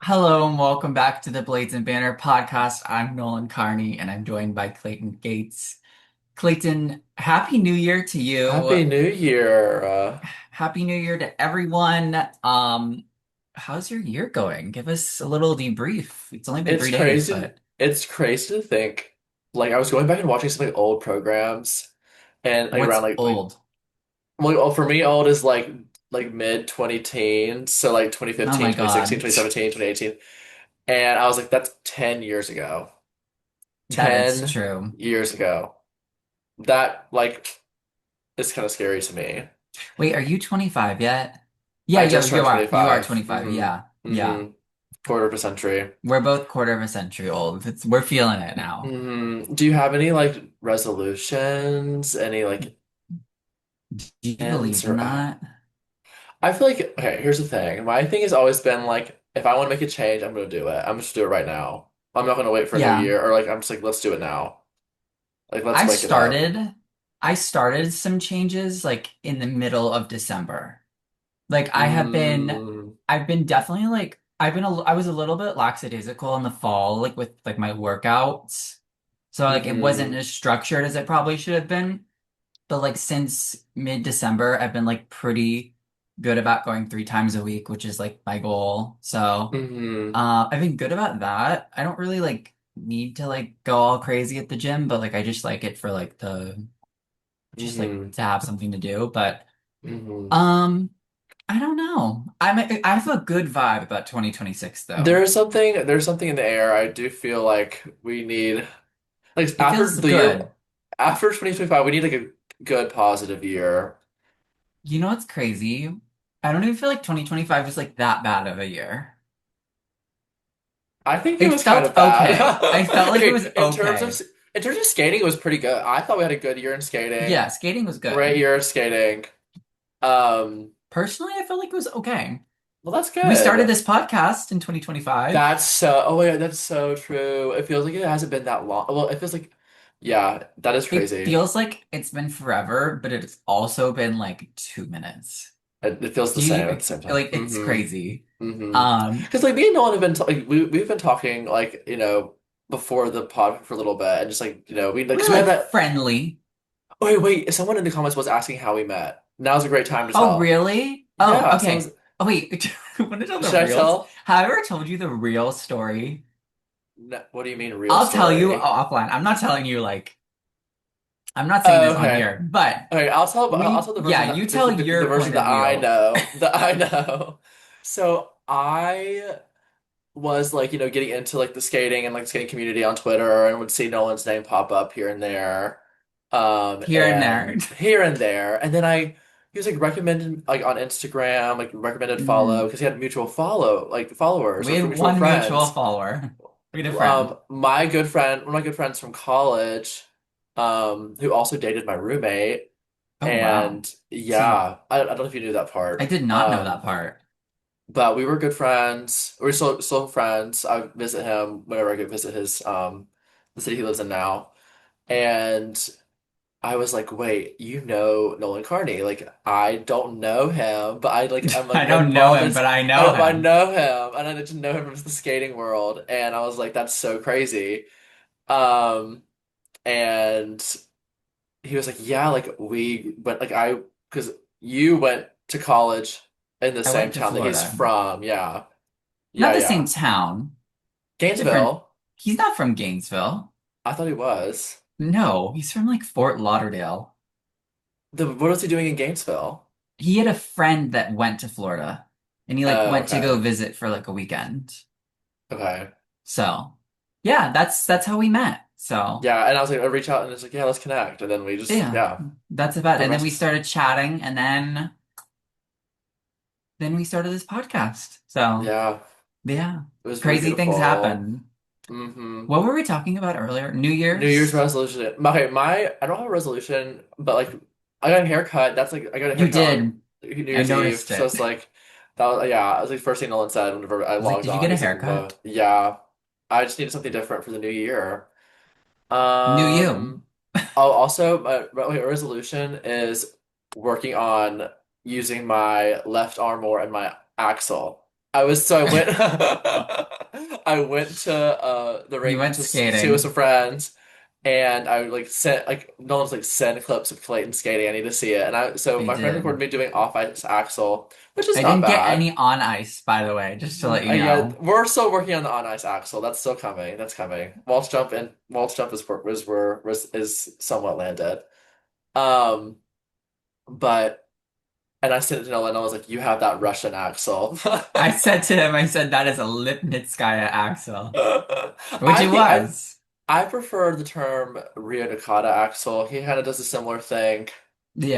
Hello and welcome back to the Blades and Banner podcast. I'm Nolan Carney and I'm joined by Clayton Gates. Clayton, Happy New Year to you. Happy New Year. Happy New Year to everyone. How's your year going? Give us a little debrief. It's only been It's 3 days, crazy. but It's crazy to think. Like I was going back and watching some like old programs, and like what's around old? for me, old is like mid 20 teens, so like Oh 2015, my 2016, God. 2017, 2018, and I was like, that's 10 years ago. That is 10 true. years ago. That like is kind of scary to me. Wait, are you 25 yet? Yeah, I yo, just you turned are. You are 25. 25. Yeah. Yeah. Quarter of a century. We're both quarter of a century old. We're feeling it now. Do you have any like resolutions? Any like Do you ends believe in or that? I feel like okay, here's the thing. My thing has always been like if I want to make a change, I'm gonna do it. I'm just do it right now. I'm not gonna wait for a new Yeah. year or like I'm just like let's do it now. Like let's I wake it up. started I started some changes like in the middle of December. Like Mm, I've been definitely like I was a little bit lackadaisical in the fall like with like my workouts. So like it wasn't mm-hmm. as structured as it probably should have been. But like since mid-December I've been like pretty good about going 3 times a week, which is like my goal. So Mm-hmm. I've been good about that. I don't really like need to like go all crazy at the gym, but like I just like it for like the just like Mm-hmm. to have something to do. But Mm-hmm. um, I don't know. I have a good vibe about 2026 though. There's something in the air. I do feel like we need like It feels good. after 2025, we need like a good positive year. You know what's crazy? I don't even feel like 2025 was like that bad of a year. I think it It was kind felt of bad. okay. I felt like it Okay, was okay. in terms of skating, it was pretty good. I thought we had a good year in skating. Yeah, skating was Great good. year of skating. Um, Personally, I felt like it was okay. well, that's We started good. this podcast in 2025. That's so. Oh yeah, that's so true. It feels like it hasn't been that long. Well, it feels like, yeah, that is It crazy. feels like it's been forever, but it's also been like 2 minutes. It feels the Do same at you the same time. like it's crazy? Because like me and Nolan have been we've been talking like before the pod for a little bit and just like we We're because we had like that. friendly. Oh, wait, someone in the comments was asking how we met. Now's a great time to Oh, tell. really? Oh, Yeah, okay. Oh, wait. Want to tell the should I real? tell? Have I ever told you the real story? No, what do you mean real I'll tell you story? offline. I'm not telling you like I'm not saying Oh, this on okay. here, but Okay, I'll tell the yeah, version you that tell the your version point that of I view. know that I know. So I was like getting into like the skating and like skating community on Twitter and would see Nolan's name pop up here and there, Here and there. and here and there, and then he was like recommended like on Instagram like recommended follow Mhm. because he had mutual follow like followers We or have mutual one mutual friends. follower. We had a friend. My good friend, one of my good friends from college, who also dated my roommate. Oh, wow. And So yeah, I don't know if you knew that I part. did not know that part. But we were good friends. We're still friends. I visit him whenever I go visit his the city he lives in now. And I was like, wait, you know Nolan Carney? Like I don't know him, but I'm I like don't know involved him, in but I know I him. know him and I just know him from the skating world. And I was like, that's so crazy. Um and he was like, yeah, like we went like I because you went to college in the I same went to town that he's Florida. from. Yeah. Not Yeah, the same yeah. town. Different. Gainesville. He's not from Gainesville. I thought he was. No, he's from like Fort Lauderdale. What was he doing in Gainesville? He had a friend that went to Florida and he like Oh, went to go okay. visit for like a weekend. Okay. So, yeah, that's how we met. So, Yeah, and I was like, I reach out and it's like, yeah, let's connect. And then we just, yeah, yeah, that's about it. the And then we rest. started chatting and then we started this podcast. So, Yeah, yeah, it was really crazy things beautiful. happen. hmm What were we talking about earlier? New New Year's Year's? resolution. Okay, I don't have a resolution, but like, I got a haircut. That's like, I got a You haircut on did. New I Year's Eve. noticed So it. it's like, that was, yeah, it was like first thing Nolan said whenever I I was like, logged did you on. get a He's like, haircut? well, yeah, I just needed something different for the new year. New you. Um, oh, also, my resolution is working on using my left arm more and my axle. I went I went to the You rink went to see with some skating. friends, and I like sent like no one's like send clips of Clayton skating. I need to see it. And I so I my friend recorded did. me doing off ice axle, which is I not didn't get bad. any on ice, by the way, just to let you Yeah, know. we're still working on the on ice axle. That's still coming. That's coming. Waltz jump is somewhat landed. Um, but and I sent it to Nolan and I was like, "You have that Russian axle." I said to him, I said that is a Lipnitskaya axle, which I it think was. I prefer the term Rio Nakata axle. He kind of does a similar thing.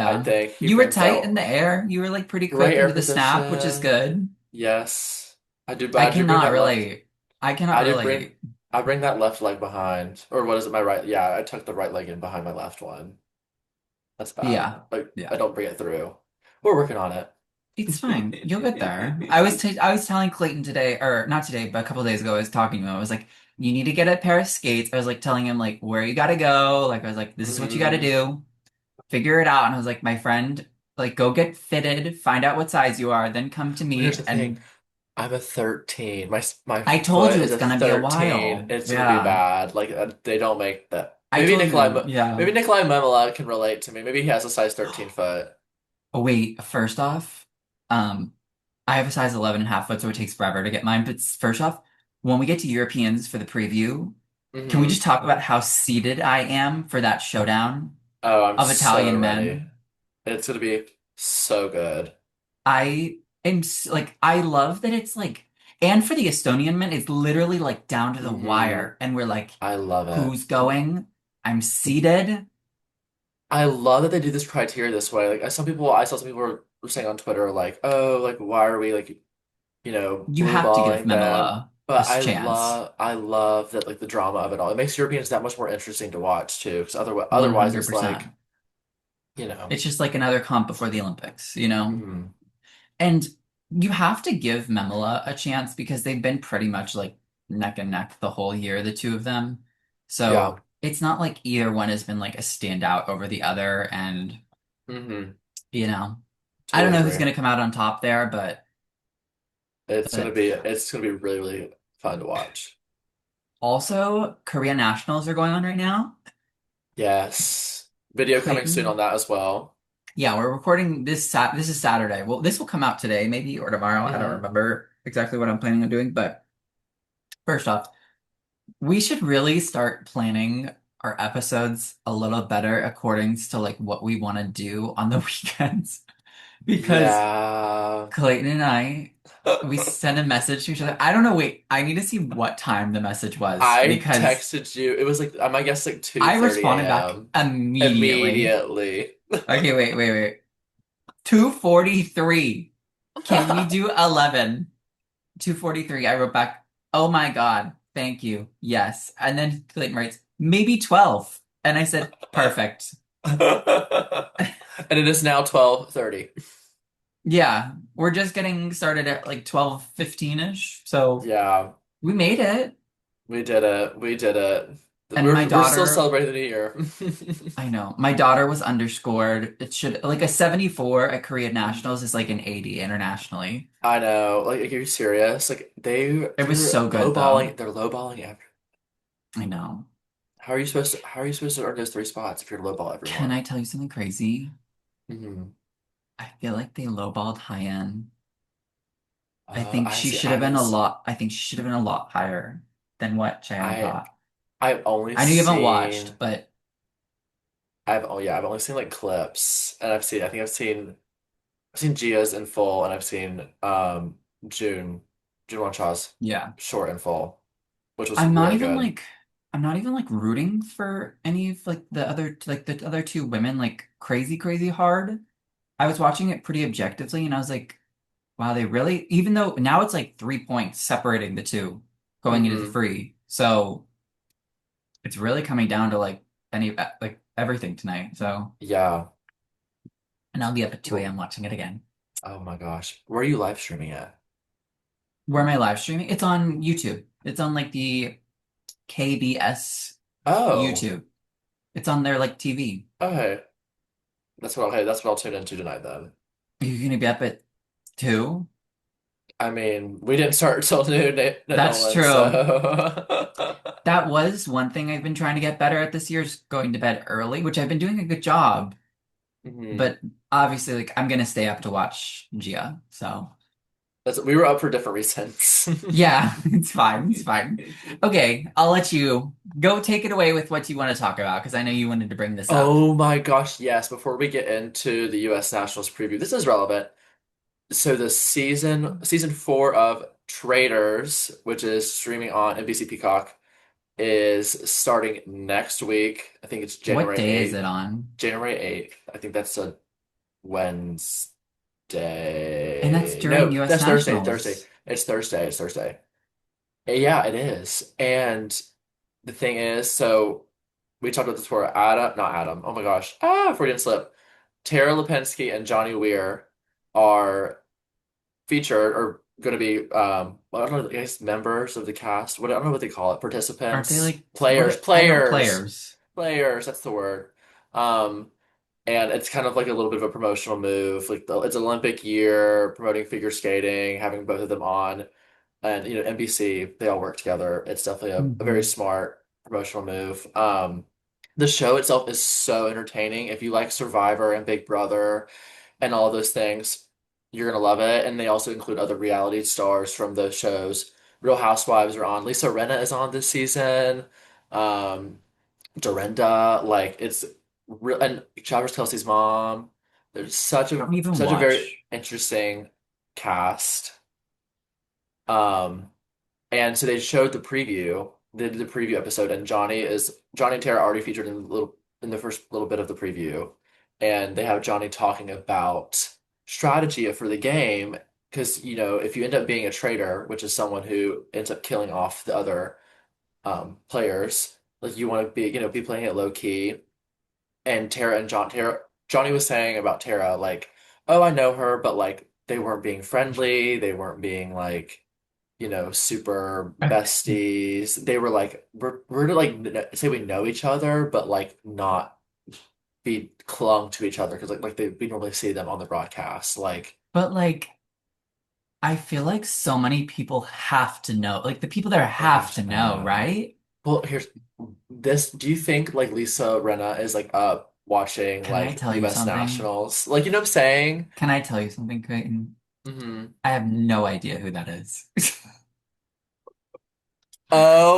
I Yeah. think he You were brings tight in out the air. You were like pretty right quick air into the snap, which is position. good. Yes, I do. But I I do bring cannot that left. relate. I cannot I do bring. relate. I bring that left leg behind, or what is it? My right. Yeah, I tuck the right leg in behind my left one. That's bad. Yeah. Like I Yeah. don't bring it through. We're working on It's fine. You'll get there. it. I was telling Clayton today, or not today, but a couple of days ago, I was talking to him. I was like, you need to get a pair of skates. I was like telling him like where you gotta go. Like I was like, this is what you gotta hmm do. Figure it out. And I was like, my friend, like go get fitted, find out what size you are, then come to Well, here's me. the thing. And I'm a 13. My I told foot you is it's a gonna be a 13. while. It's gonna be Yeah. bad. Like they don't make that. I told you, yeah. Maybe Nikolai Memela can relate to me. Maybe he has a size 13 foot. Oh wait, first off, um, I have a size 11 and a half foot, so it takes forever to get mine. But first off, when we get to Europeans for the preview, can we hmm just talk about how seated I am for that showdown Oh, I'm of so Italian ready. men? It's gonna be so good. Like, I love that it's like, and for the Estonian men, it's literally like down to the hmm wire. And we're like, I love it. who's going? I'm seated. I love that they do this criteria this way. Like I saw some people were saying on Twitter, like, oh, like why are we like, You blue have to give balling them? Memela a But chance. I love that like the drama of it all. It makes Europeans that much more interesting to watch too, because otherwise it's 100%. like, you know, It's just like another comp before the Olympics, you know? mhm. And you have to give Memela a chance because they've been pretty much like neck and neck the whole year, the two of them. Yeah, So it's not like either one has been like a standout over the other. And, hmm you know, I don't Totally know who's agree. going to come out on top there, but It's gonna be really, really fun to watch. also Korea Nationals are going on right now. Yes. Video coming soon on Clayton. that as well. Yeah, we're recording this is Saturday. Well, this will come out today, maybe, or tomorrow. I don't hmm remember exactly what I'm planning on doing, but first off, we should really start planning our episodes a little better according to like what we want to do on the weekends. Because Yeah. Clayton and I, we send a message to each other. I don't know, wait, I need to see what time the message was I because texted you. It was like I might guess like I 2:30 responded back a.m. immediately. immediately. Okay, wait. 2:43. Can we do 11? 2:43. I wrote back, "Oh my God, thank you. Yes." And then Clayton writes, "Maybe 12." And I said, "Perfect." And it is now 12:30. Yeah, we're just getting started at like 12:15-ish. So Yeah, we made it. we did it. We did it. And my We're still daughter, celebrating the new year. I know, my daughter was underscored. It should like a 74 at Korea Nationals is like an 80 internationally. I know. Like, are you serious? Like It was so good though. they're lowballing every. I know. How are you supposed to earn those three spots if you're lowball Can everyone? I tell you something crazy? hmm I feel like they lowballed Hyen. I think I she see. should have been a lot. I think she should have been a lot higher than what Chaeyoung I got. I've only I know you haven't watched, seen but I've only seen like clips and I've seen Gia's in full and I've seen June June Won Cha's yeah, short in full, which was I'm not really even good. like I'm not even like rooting for any of like the other two women like crazy hard. I was watching it pretty objectively, and I was like, wow, they really even though now it's like 3 points separating the two going into the hmm free, so it's really coming down to like everything tonight. So, Yeah. and I'll be up at 2 Well, a.m. watching it again. oh my gosh. Where are you live streaming at? Where am I live streaming? It's on YouTube. It's on like the KBS Oh, YouTube. It's on their like TV. okay. That's what I'll tune into tonight then. You're gonna be up at 2? I mean, we didn't start until noon at That's Nolan, true. so. That was one thing I've been trying to get better at this year is going to bed early, which I've been doing a good job. Mhm. But obviously, like I'm gonna stay up to watch Gia. So We were up for different reasons. yeah, it's fine. It's fine. Okay, I'll let you go take it away with what you want to talk about because I know you wanted to bring this up. Oh my gosh, yes. Before we get into the US Nationals preview, this is relevant. So the season four of Traders, which is streaming on NBC Peacock, is starting next week. I think it's What January day is 8th. it on? January 8th. I think that's a Wednesday. And that's during No, US that's Thursday. Thursday. Nationals. It's Thursday. It's Thursday. Yeah, it is. And the thing is, so we talked about this before. Adam, not Adam. Oh my gosh. Freudian slip. Tara Lipinski and Johnny Weir are featured or going to be I don't know, I guess members of the cast. What I don't know what they call it. Aren't they Participants, like players, I don't players, players. players. That's the word. Um, and it's kind of like a little bit of a promotional move. Like it's Olympic year, promoting figure skating, having both of them on, and NBC. They all work together. It's definitely a very Hmm. smart promotional move. The show itself is so entertaining. If you like Survivor and Big Brother and all those things, you're gonna love it. And they also include other reality stars from those shows. Real Housewives are on. Lisa Rinna is on this season. Um, Dorinda, like it's real, and Travis Kelce's mom. There's I don't even such a very watch. interesting cast. Um, and so they showed the preview. They did the preview episode, and Johnny and Tara already featured in the first little bit of the preview, and they have Johnny talking about strategy for the game because if you end up being a traitor, which is someone who ends up killing off the other players, like you want to be playing it low key. And Johnny was saying about Tara like, oh, I know her, but like they weren't being friendly, they weren't being like super besties. They were like, we're to like say we know each other, but like not be clung to each other because we normally see them on the broadcast. Like But like I feel like so many people have to know. Like the people there they have have to to know, know. right? Well, here's this. Do you think like Lisa Rinna is like up watching Can I like tell you US something? Nationals? Like what I'm saying? Can I tell you something, Clayton? Hmm. I have no idea who that is.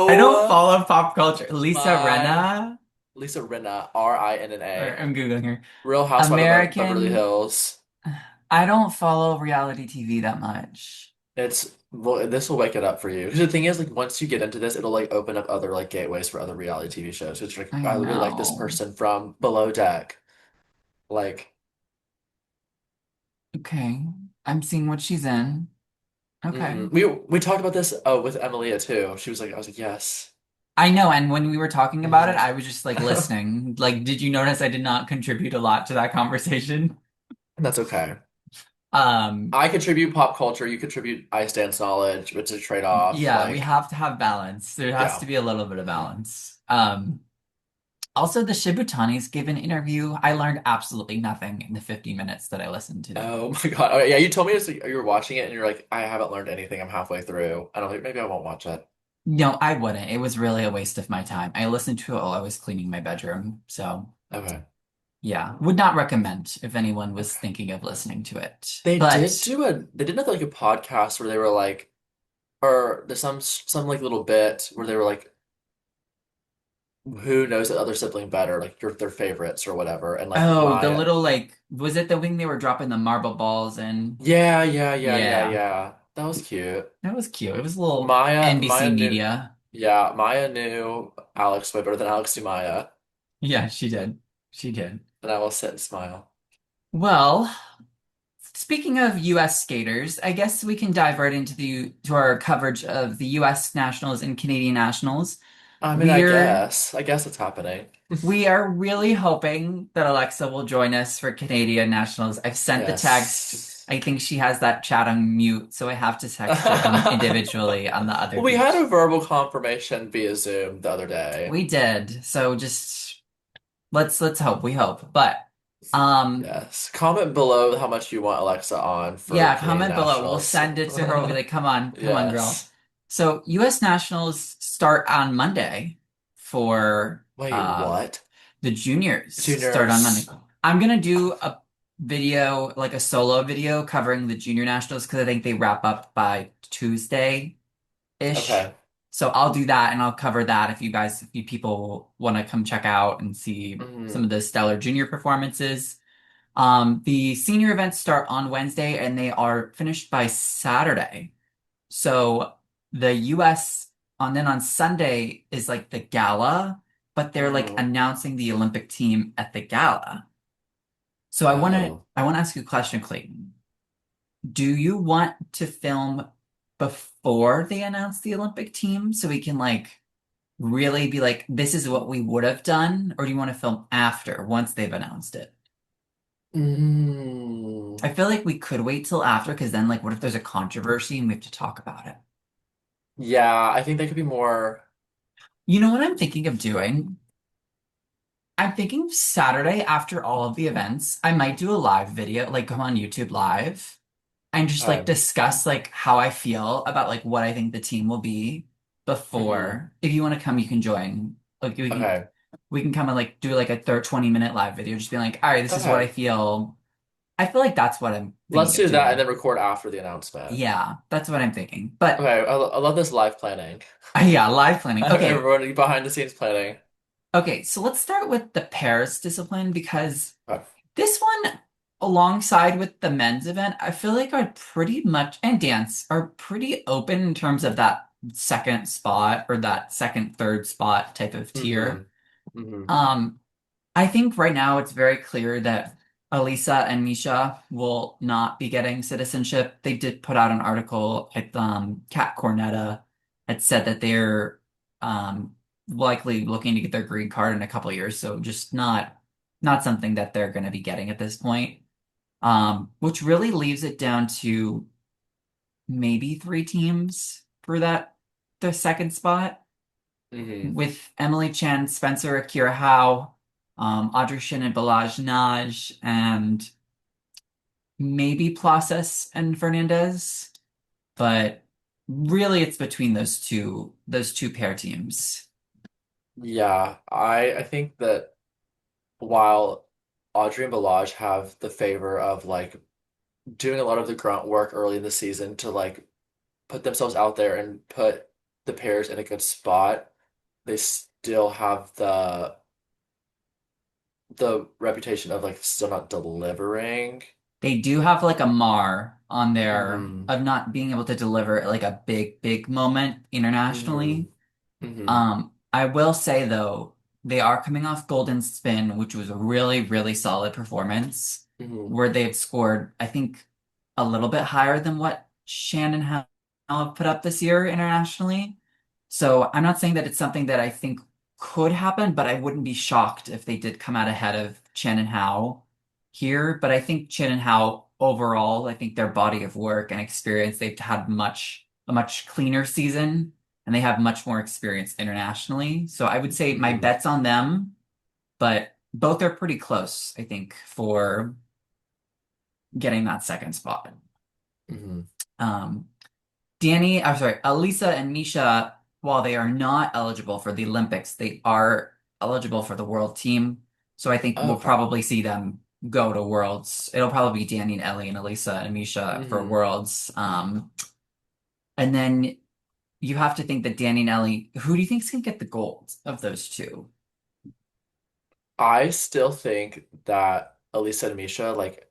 I don't Oh follow pop culture. Lisa my Rinna, Lisa Rinna, Rinna, I'm Googling her. Real Housewife of Beverly American, Hills. I don't follow reality TV that much. Well, this will wake it up for you. Because the thing is, like, once you get into this, it'll like open up other like gateways for other reality TV shows. It's like I I really like this know. person from Below Deck. Like, Okay. I'm seeing what she's in. Okay. we talked about this with Emilia too. She was like, I was like, yes, I know, and when we were talking about it, and I was just like listening. Like, did you notice I did not contribute a lot to that conversation? that's okay. Um, I contribute pop culture. You contribute ice dance knowledge, which is a trade-off. yeah, we Like, have to have balance. There has yeah. to be a little bit of balance. Also the Shibutanis gave an interview. I learned absolutely nothing in the 50 minutes that I listened to them. Oh my God. Oh, yeah, you told me this, you were watching it and you're like, I haven't learned anything. I'm halfway through. I don't think maybe I won't watch it. No, I wouldn't. It was really a waste of my time. I listened to it while I was cleaning my bedroom. So, Okay. yeah, would not recommend if anyone was Okay. thinking of listening to it. They But did like a podcast where they were like, or there's some like little bit where they were like, who knows the other sibling better, like their favorites or whatever, and like oh, the Maya. little like was it the wing they were dropping the marble balls in? Yeah. Yeah, That was cute. that was cute. It was a little Maya NBC knew, media. yeah, Maya knew Alex way better than Alex knew Maya, Yeah, she did. She did. and I will sit and smile. Well, speaking of US skaters, I guess we can dive right into the to our coverage of the US Nationals and Canadian Nationals. I mean, We're I guess it's happening. we are really hoping that Alexa will join us for Canadian Nationals. I've sent the text. Yes. I think she has that chat on mute, so I have to text her individually on the other Well, we had beach. a verbal confirmation via Zoom the other day. We did. So just let's hope. We hope. But Um, Yes. Comment below how much you want Alexa on for yeah, Canadian comment below. We'll nationals. send it to her. We'll be like, come on, girl. Yes. So US Nationals start on Monday for Wait, what? the juniors start on Monday. Juniors. I'm gonna do a video, like a solo video covering the junior nationals because I think they wrap up by Tuesday-ish. Okay. So I'll do that and I'll cover that if you people want to come check out and see some Hmm. of the stellar junior performances. The senior events start on Wednesday and they are finished by Saturday. So the US on Sunday is like the gala, but they're like Hmm. announcing the Olympic team at the gala. So Oh. I want to ask you a question, Clayton. Do you want to film before they announce the Olympic team so we can like really be like, this is what we would have done, or do you want to film after once they've announced it? Mm. I feel like we could wait till after because then like what if there's a controversy and we have to talk about it? Yeah, I think they could be more. You know what I'm thinking of doing? I'm thinking Saturday after all of the events, I might do a live video, like come on YouTube live and just like Okay. discuss like how I feel about like what I think the team will be Hmm. before. If you want to come, you can join. Like Okay. we can come and like do like a 20-minute live video, just being like, all right, this is what I Okay. feel. I feel like that's what I'm Let's thinking of do that and doing. then record after the announcement. Yeah, that's what I'm thinking. But Okay, I love this live planning. yeah, live planning. Okay. Everyone behind the scenes planning. Okay, so let's start with the pairs discipline because Okay. this one, alongside with the men's event, I feel like are pretty much, and dance, are pretty open in terms of that second spot or that second, third spot type of Hmm. tier. Hmm. Um, I think right now it's very clear that Alysa and Misha will not be getting citizenship. They did put out an article at Kat Cornetta had said that they're um, likely looking to get their green card in a couple of years, so just not something that they're going to be getting at this point. Which really leaves it down to maybe three teams for the second spot Hmm. with Emily Chen, Spencer Akira Howe, Audrey Shin and Balaj Naj, and maybe Plazas and Fernandez. But really it's between those two pair teams. Yeah, I think that while Audrey and Balaj have the favor of like doing a lot of the grunt work early in the season to like put themselves out there and put the pairs in a good spot, they still have the reputation of like still not delivering. They do have like a mar on there Hmm. of not being able to deliver like a big moment Hmm. internationally. Hmm. I will say though, they are coming off Golden Spin, which was a really solid performance, Hmm. where they've scored, I think, a little bit higher than what Shannon have put up this year internationally. So I'm not saying that it's something that I think could happen, but I wouldn't be shocked if they did come out ahead of Chen and Hao here. But I think Chen and Hao overall, I think their body of work and experience, they've had a much cleaner season and they have much more experience internationally. So I would say my Hmm. bet's on them, but both are pretty close, I think, for getting that second spot. Hmm. Um, I'm sorry, Alysa and Misha, while they are not eligible for the Olympics, they are eligible for the world team. So I think we'll Okay. probably see them go to Worlds. It'll probably be Danny and Ellie and Alysa and Misha for Hmm. Worlds. And then you have to think that Danny and Ellie, who do you think is going to get the gold of those two? I still think that Alyssa and Misha, like,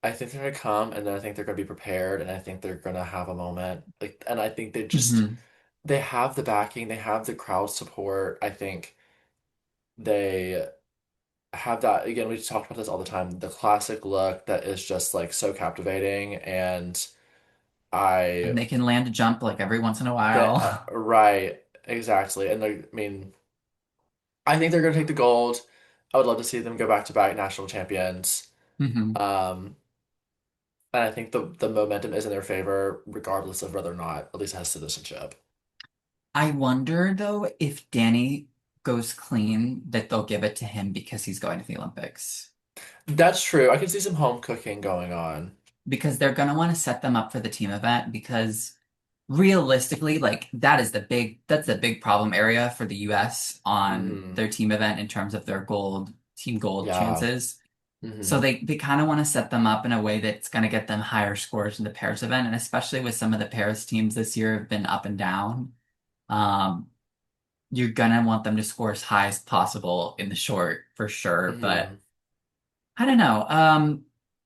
I think they're gonna come and then I think they're gonna be prepared and I think they're gonna have a moment. Like, and I think Hmm. they have the backing, they have the crowd support. I think they have that again, we talked about this all the time, the classic look that is just like so captivating and And I they can land a jump like every once in a that while. right, exactly. And I mean, I think they're gonna take the gold. I would love to see them go back to back national champions. Hmm. Um, and I think the momentum is in their favor, regardless of whether or not Elisa has citizenship. I wonder though if Danny goes clean that they'll give it to him because he's going to the Olympics. That's true. I can see some home cooking going on. because they're gonna want to set them up for the team event because realistically, like that's the big problem area for the US on Hmm. their team event in terms of their team gold Yeah. chances. So Hmm. they kind of want to set them up in a way that's going to get them higher scores in the pairs event, and especially with some of the pairs teams this year have been up and down. Um, you're gonna want them to score as high as possible in the short for sure, but Hmm. I don't know.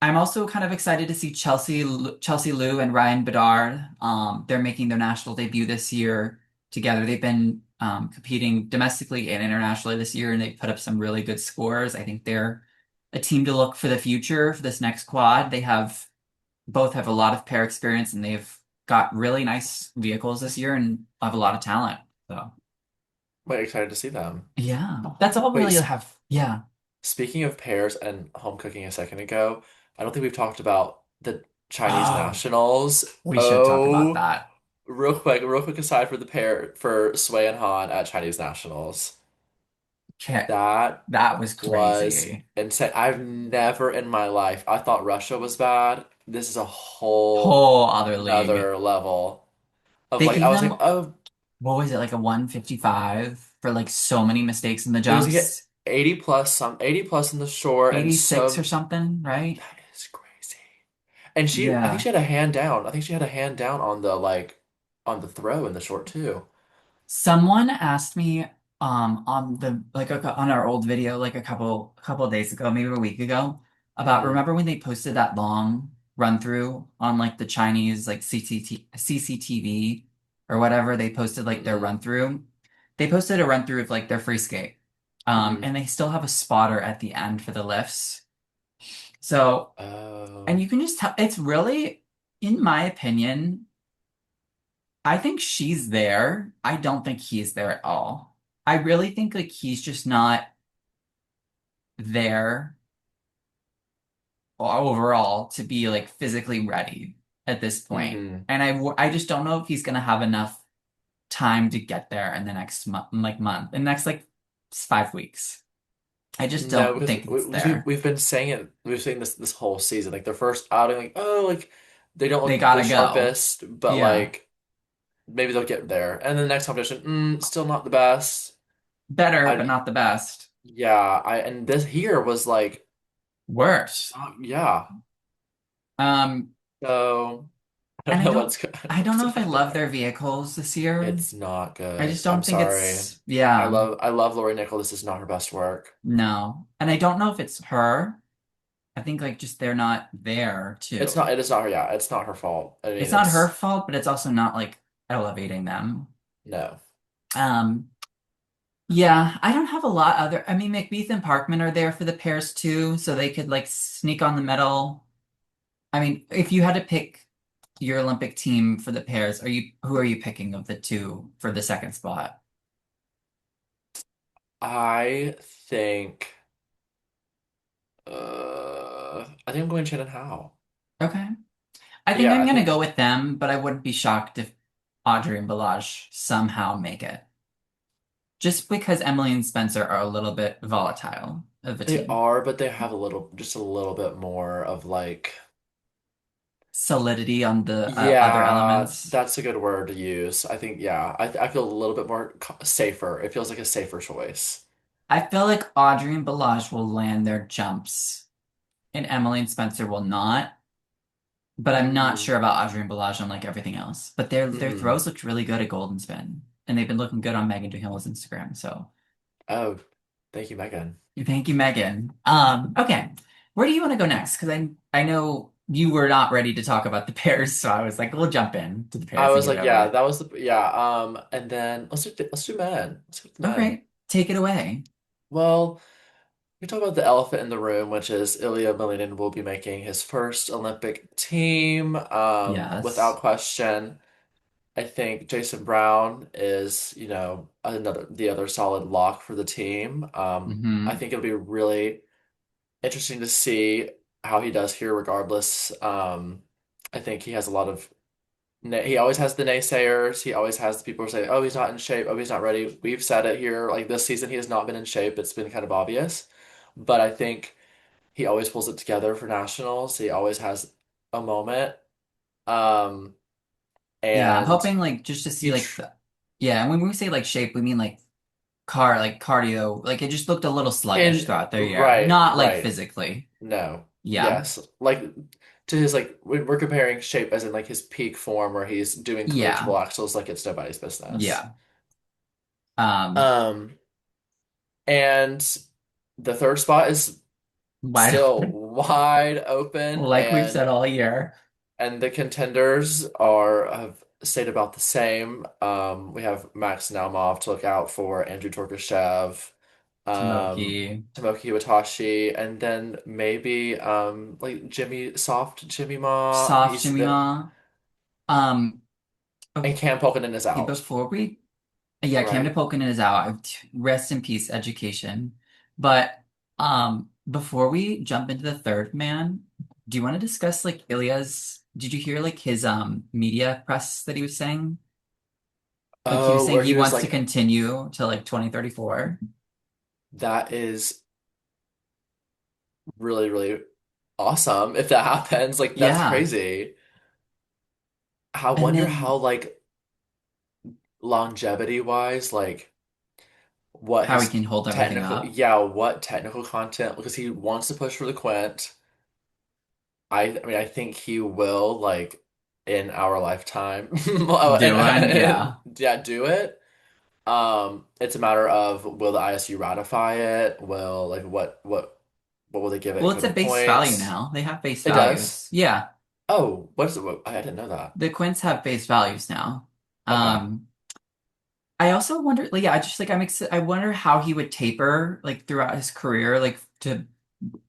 I'm also kind of excited to see Chelsea Liu and Ryan Bedard. They're making their national debut this year together. They've been competing domestically and internationally this year, and they put up some really good scores. I think they're a team to look for the future for this next quad. They have both have a lot of pair experience, and they've got really nice vehicles this year and have a lot of talent. So Wait, excited to see them. yeah, that's all Wait, really I have. Yeah. speaking of pears and home cooking a second ago, I don't think we've talked about the Chinese Oh, nationals. we should talk about Oh, that. real quick aside for the pair for Sui and Han at Chinese nationals. Okay. That That was was crazy. insane. I've never in my life, I thought Russia was bad. This is a whole Whole other league. another level of They like, gave I was them, like, oh, what was it, like a 155 for like so many mistakes in the it was like jumps? 80 plus, some 80 plus in the short, and 86 or so something, right? that is crazy. And I think Yeah. she had a hand down. I think she had a hand down on the like on the throw in the short too. Someone asked me on the like on our old video like a couple of days ago, maybe a week ago, about Hmm. remember when they posted that long run through on like the Chinese like CCTV or whatever, they posted like their Hmm. run through. They posted a run through of like their free skate. Hmm. And they still have a spotter at the end for the lifts. So, and Oh. you can just tell it's really, in my opinion, I think she's there. I don't think he's there at all. I really think like he's just not there overall to be like physically ready at this point. Hmm. And I just don't know if he's gonna have enough time to get there in the next month, in the next like 5 weeks. I just No, don't because think it's there. we've been saying it. We've seen this whole season. Like their first outing, like oh, like they don't They look the gotta go. sharpest, but Yeah. like maybe they'll get there. And then the next competition, still not the best. Better, but I not the best. yeah, I and this here was like Worse. yeah. Um, So I and don't know what's I don't what's know if I gonna happen love there. their vehicles this year. It's not I good. just I'm don't think sorry. it's, yeah, I love Lori Nickel. This is not her best work. no. And I don't know if it's her. I think like just they're not there It's too. not. It is not her. Yeah, it's not her fault. I It's mean, not her it's fault, but it's also not like elevating them. no. Um, yeah, I don't have a lot other. I mean, McBeath and Parkman are there for the pairs too, so they could like sneak on the medal. I mean, if you had to pick your Olympic team for the pairs, who are you picking of the two for the second spot? I think. I think I'm going Shannon Howe. Okay. I think Yeah, I'm I gonna go think with them, but I wouldn't be shocked if Audrey and Balazs somehow make it. Just because Emily and Spencer are a little bit volatile of a they team. are, but they have just a little bit more of like. Solidity on the other Yeah, elements. that's a good word to use. I think yeah, I feel a little bit more safer. It feels like a safer choice. I feel like Audrey and Balazs will land their jumps, and Emily and Spencer will not. But I'm not Mm-hmm. sure about Audrey and Balazs on like everything else. But their Mm-hmm. throws looked really good at Golden Spin, and they've been looking good on Megan Duhill's Instagram. So Oh, thank you, Megan. thank you, Megan. Okay, where do you want to go next? Because I know you were not ready to talk about the pairs, so I was like, we'll jump in to the I pairs and was get it like, over yeah, with. that was the yeah. And then let's do men. Let's go with the men. Okay, take it away. Well, we talk about the elephant in the room, which is Ilia Malinin will be making his first Olympic team, Yes. without question. I think Jason Brown is, you know, the other solid lock for the team. I Hmm. think it'll be really interesting to see how he does here, regardless. I think he has a lot of he always has the naysayers. He always has the people who say, "Oh, he's not in shape. Oh, he's not ready." We've said it here. Like this season, he has not been in shape. It's been kind of obvious. But I think he always pulls it together for nationals. He always has a moment. Um, Yeah, I'm and hoping like just to see he like tr the yeah, and when we say like shape, we mean like cardio. Like it just looked a little sluggish and throughout the year. right, Not like right. physically. No. Yeah. Yes. Like to his like we're comparing shape as in like his peak form where he's doing Yeah. quadruple axels like it's nobody's business. Yeah. Um Um, and the third spot is wide still open. wide open Like we've said all year. and the contenders are have stayed about the same. We have Max Naumov to look out for, Andrew Torkashev, Tomoki. Tomoki Iwatashi, and then maybe like Jimmy Ma. Soft He's been Jimmy. Um and Cam Pokinen is okay, out, before we yeah, Camden right? Poconin is out. Rest in peace, education. But before we jump into the third man, do you want to discuss like Ilia's did you hear like his media press that he was saying? Like he was Oh, saying where he he was wants to like, continue to like 2034. that is really, really awesome if that happens. Like that's Yeah. crazy. I And wonder how then like longevity wise, like what how he his can hold everything technical, up. yeah, what technical content because he wants to push for the Quint. I mean, I think he will like in our lifetime. Do one, And yeah. yeah, do it. It's a matter of will the ISU ratify it? Will like what will they give it Well, in it's a terms of base value points? now. They have base It does. values. Yeah. Oh, what is it? I didn't know that. The Quints have base values now. Okay. Um I also wonder, like, yeah, I just like I wonder how he would taper like throughout his career, like to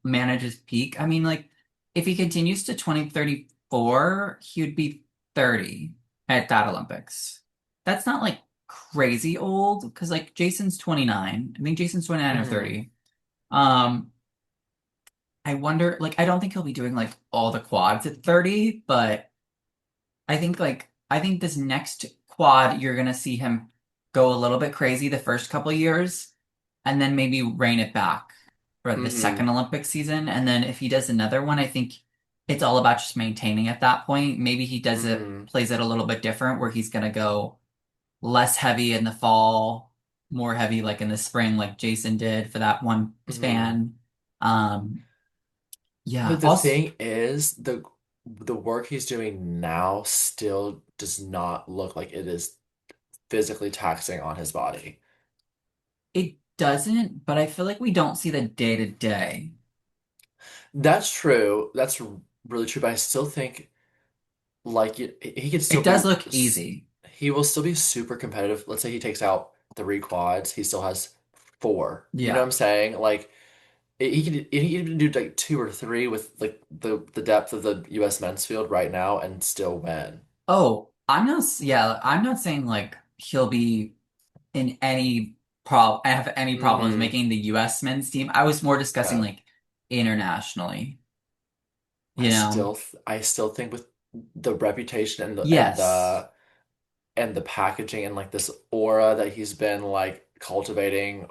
manage his peak. I mean, like, if he continues to 2034, he would be 30 at that Olympics. That's not like crazy old because like Jason's 29. I think Jason's 29 or Hmm. 30. Um, I wonder, like, I don't think he'll be doing like all the quads at 30, but I think this next quad you're gonna see him go a little bit crazy the first couple years and then maybe rein it back for the second Hmm. Olympic season. And then if he does another one, I think it's all about just maintaining at that point. Maybe he does it Hmm. plays it a little bit different where he's gonna go less heavy in the fall, more heavy like in the spring, like Jason did for that one Hmm. span. Um, yeah. But the Also, thing is, the work he's doing now still does not look like it is physically taxing on his body. it doesn't, but I feel like we don't see the day to day. That's true. That's really true. But I still think like he could still It does be look easy. he will still be super competitive. Let's say he takes out three quads, he still has four. You know what Yeah. I'm saying? Like he can do like two or three with like the depth of the U.S. men's field right now and still win. Oh, yeah, I'm not saying like he'll be in any have any problems Hmm. making the US men's team. I was more discussing Yeah. like internationally, you know? I still think with the reputation Yes. and the packaging and like this aura that he's been like cultivating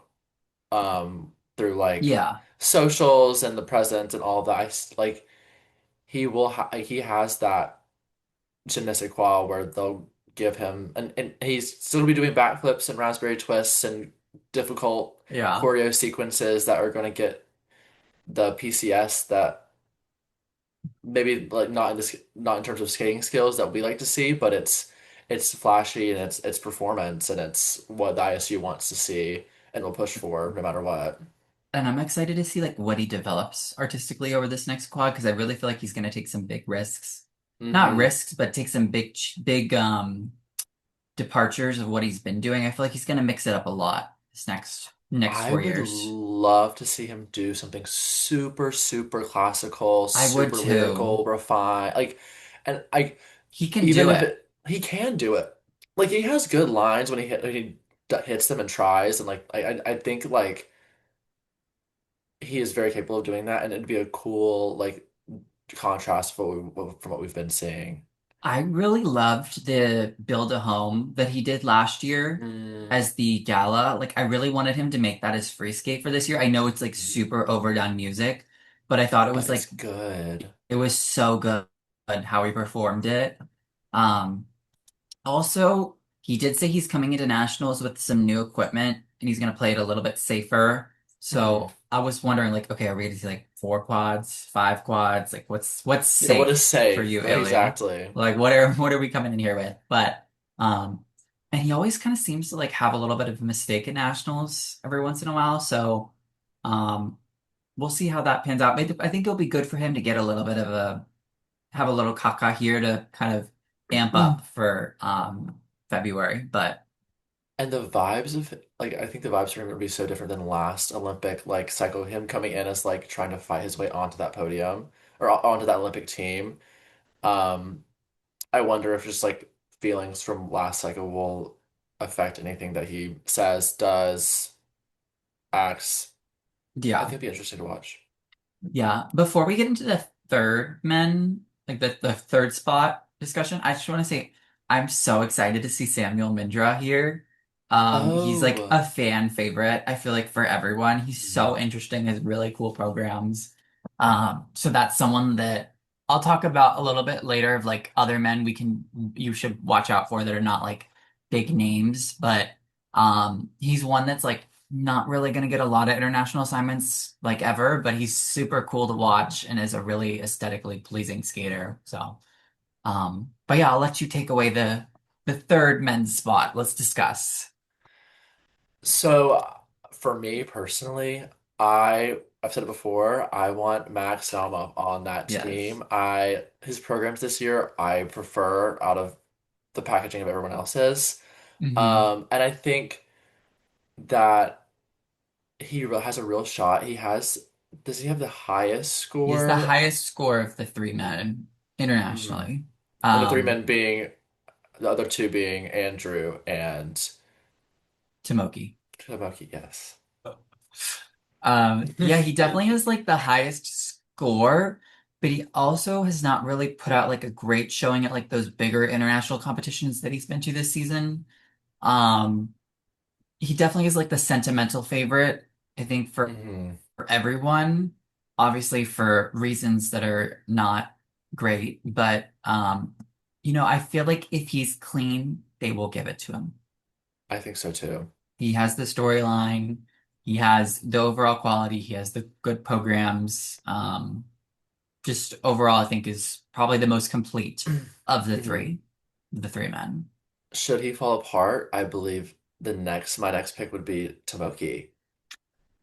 through like Yeah. socials and the presence and all of that like he has that je ne sais quoi where they'll give him and he's still gonna be doing backflips and raspberry twists and difficult Yeah. choreo sequences that are going to get the PCS that maybe like not in terms of skating skills that we like to see, but it's flashy and it's performance and it's what the ISU wants to see and will push for no matter what. And I'm excited to see like what he develops artistically over this next quad because I really feel like he's going to take some big risks. Not Hmm. risks, but take some big departures of what he's been doing. I feel like he's going to mix it up a lot this next I 4 would years. love to see him do something super, super classical, I would super too. lyrical, refined. Like, and I, He can even do if it. he can do it. Like, he has good lines when he hits them and tries. And, like, I think, like, he is very capable of doing that. And it'd be a cool, like, contrast from what we've been seeing. I really loved the Build a Home that he did last year Mm, as the gala. Like I really wanted him to make that his free skate for this year. I know it's like super overdone music, but I thought it But was it's like good. it was so good how he performed it. Um, Also, he did say he's coming into nationals with some new equipment and he's going to play it a little bit safer. Hmm. So I was wondering, like, okay, are we going to see like four quads, five quads? Like, what's Yeah, what is safe for safe? you, Ilia? Exactly. Like, what are we coming in here with? But um, and he always kind of seems to like have a little bit of a mistake at nationals every once in a while. So um, we'll see how that pans out. I think it'll be good for him to get a little bit of a have a little caca here to kind of amp up for February. But And the vibes of like I think the vibes for him would be so different than last Olympic like cycle. Him coming in as like trying to fight his way onto that podium or onto that Olympic team. Um, I wonder if just like feelings from last cycle will affect anything that he says, does, acts. I think yeah, it'd be interesting to watch. yeah. Before we get into the third men, like the third spot discussion, I just want to say I'm so excited to see Samuel Mindra here. He's like Oh. a fan favorite, I feel like for everyone. He's Mhm. so interesting, has really cool programs. So that's someone that I'll talk about a little bit later of like other men you should watch out for that are not like big names, but he's one that's like not really going to get a lot of international assignments like ever, but he's super cool to watch and is a really aesthetically pleasing skater. So, but yeah, I'll let you take away the third men's spot. Let's discuss. So for me personally, I've said it before, I want Max Selma on that Yes. team. I his programs this year I prefer out of the packaging of everyone else's. And I think that has a real shot. Does he have the highest He has the score? highest score of the three men Hmm. internationally. And the three Um, men being the other two being Andrew and Tomoki. Tamaki, yes. Yeah, he definitely has like the highest score, but he also has not really put out like a great showing at like those bigger international competitions that he's been to this season. Um, he definitely is like the sentimental favorite, I think, Hmm. for everyone, obviously for reasons that are not great, but I feel like if he's clean, they will give it to him. I think so too. He has the storyline, he has the overall quality, he has the good programs. Just overall, I think is probably the most complete of Mhm. the three men. Should he fall apart, I believe my next pick would be Tomoki.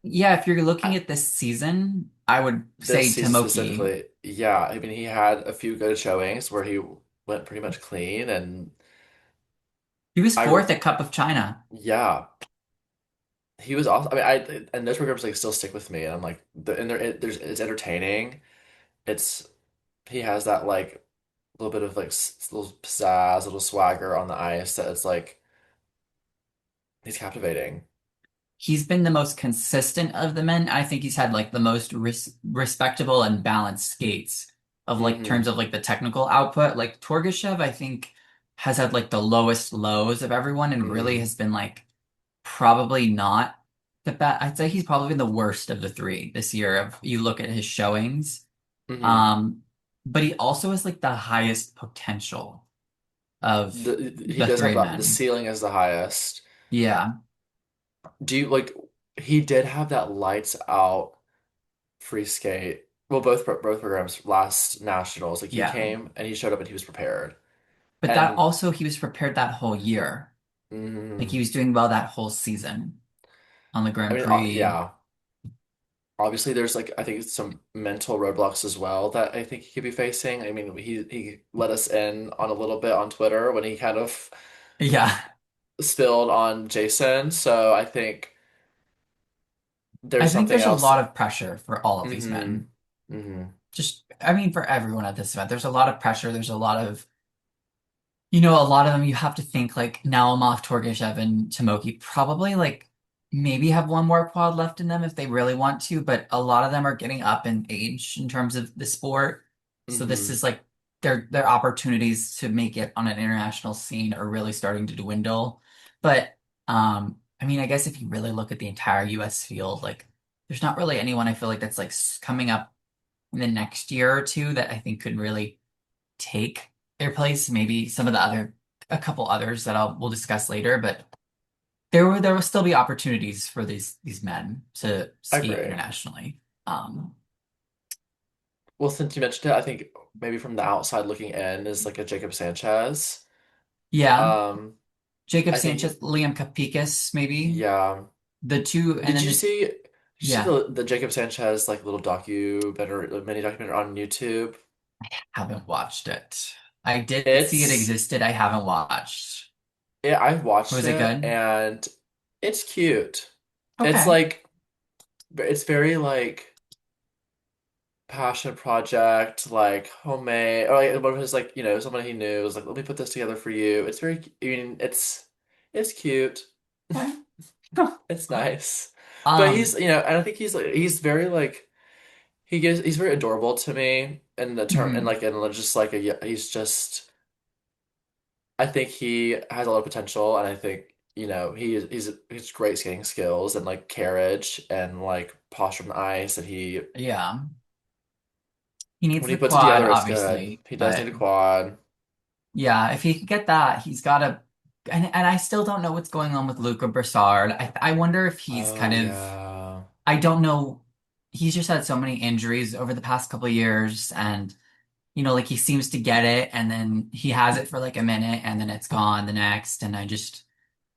Yeah, if you're I, looking at this season, I would this say season Tomoki. specifically, yeah, I mean he had a few good showings where he went pretty much clean, and He was I fourth at Cup of China. yeah, he was awesome. I mean, and those programs like still stick with me, and I'm like and there's it's entertaining. It's he has that like little bit of like little pizzazz, little swagger on the ice that it's like he's captivating. He's been the most consistent of the men. I think he's had like the most respectable and balanced skates of like terms Hmm. of like the technical output. Like Torgashev, I think has had like the lowest lows of everyone and really Hmm. has been like probably not the best. I'd say he's probably been the worst of the three this year. If you look at his showings, Hmm. um, but he also has like the highest potential of He the does have three the men. ceiling is the highest. Yeah, Do you like he did have that lights out free skate. Well, both programs last nationals. Like he yeah. came and he showed up and he was prepared. But that And also he was prepared that whole year. Like he mm, was doing well that whole season on the I Grand mean, Prix. yeah. Obviously, there's like I think some mental roadblocks as well that I think he could be facing. I mean, he let us in on a little bit on Twitter when he kind of Yeah, spilled on Jason. So I think I there's think something there's a else. lot of pressure for all of these Hmm. men. Hmm. Just, I mean, for everyone at this event, there's a lot of pressure. There's a lot of a lot of them you have to think like Naumov, Torgashev, and Tomoki probably like maybe have one more quad left in them if they really want to, but a lot of them are getting up in age in terms of the sport. So this Hmm. is like their opportunities to make it on an international scene are really starting to dwindle. But I mean, I guess if you really look at the entire US field, like there's not really anyone I feel like that's like coming up. in the next year or two that I think could really take their place. Maybe some of the other, a couple others that we'll discuss later, but there will still be opportunities for these men to I skate agree. internationally. Um, Well, since you mentioned it, I think maybe from the outside looking in is like a Jacob Sanchez. yeah, Um, Jacob I think, Sanchez, Liam Kapikis, maybe yeah. the two, and Did then you the see? Did you see yeah, the Jacob Sanchez like little documentary, mini documentary on YouTube? haven't watched it. I did see it It's existed. I haven't watched. yeah, I watched Was it it good? and it's cute. It's Okay. like it's very like passion project, like homemade, or like one of his like someone he knew was like, let me put this together for you. It's very, I mean, it's cute. Okay. It's nice, but Um, he's and I think he's very like he's very adorable to me in the term and mhm. like and just like he's just I think he has a lot of potential and I think he's great skating skills and like carriage and like posture on the ice and he Yeah. He needs when he the puts it quad, together it's good. obviously, He does need but a quad. yeah, if he can get that, he's got to. And I still don't know what's going on with Luca Broussard. I wonder if he's Oh kind of. yeah. I don't know. He's just had so many injuries over the past couple of years, and like he seems to get it, and then he has it for like a minute, and then it's gone the next. And I just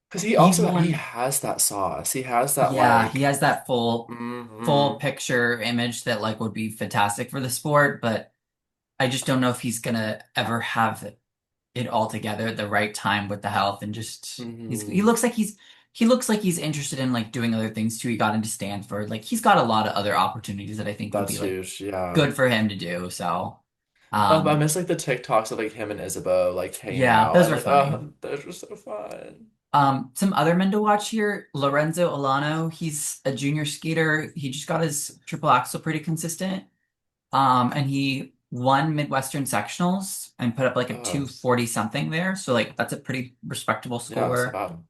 Because he he has that sauce. He has that yeah, he like has that full hmm picture image that like would be fantastic for the sport, but I just don't know if he's gonna ever have it all together at the right time with the health and just he hmm looks like he's interested in like doing other things too. He got into Stanford. Like he's got a lot of other opportunities that I think would be That's like huge. Yeah. good for him to do. So I um miss like the TikToks of like him and Isabeau like hanging yeah, out those and were like funny. those were so fun. Some other men to watch here, Lorenzo Olano, he's a junior skater. He just got his triple axel pretty consistent. And he won Midwestern sectionals and put up like a Oh 240 something there. So like that's a pretty respectable yeah, it's not score. bad.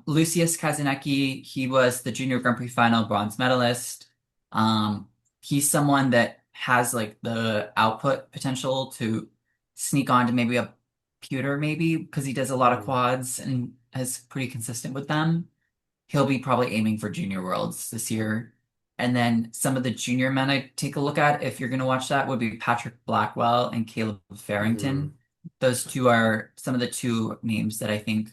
Lucius Kazanecki, he was the junior Grand Prix final bronze medalist. Um, he's someone that has like the output potential to sneak on to maybe a pewter, maybe because he does a lot of Hmm. quads and is pretty consistent with them. He'll be probably aiming for junior worlds this year. And then some of the junior men I take a look at, if you're going to watch that, would be Patrick Blackwell and Caleb Hmm. Farrington. Those two are some of the two names that I think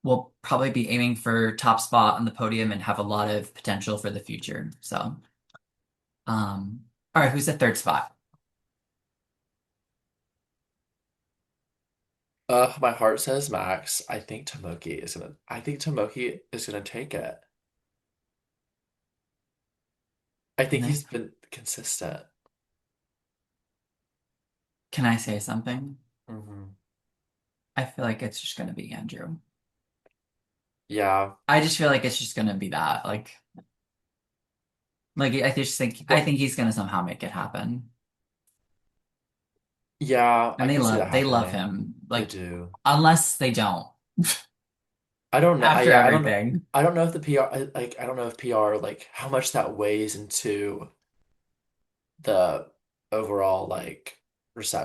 will probably be aiming for top spot on the podium and have a lot of potential for the future. So, all right, who's the third spot? My heart says Max. I think Tomoki is gonna take it. I think Nick, he's been consistent. can I say something? Hmm. I feel like it's just going to be Andrew. Yeah. I just feel like it's just going to be that. Like I Well, think he's going to somehow make it happen. yeah, I And can see that they love happening. him. They Like do. unless they don't I don't know. after Yeah, I don't know. everything. I don't know if the PR I don't know if PR like how much that weighs into the overall like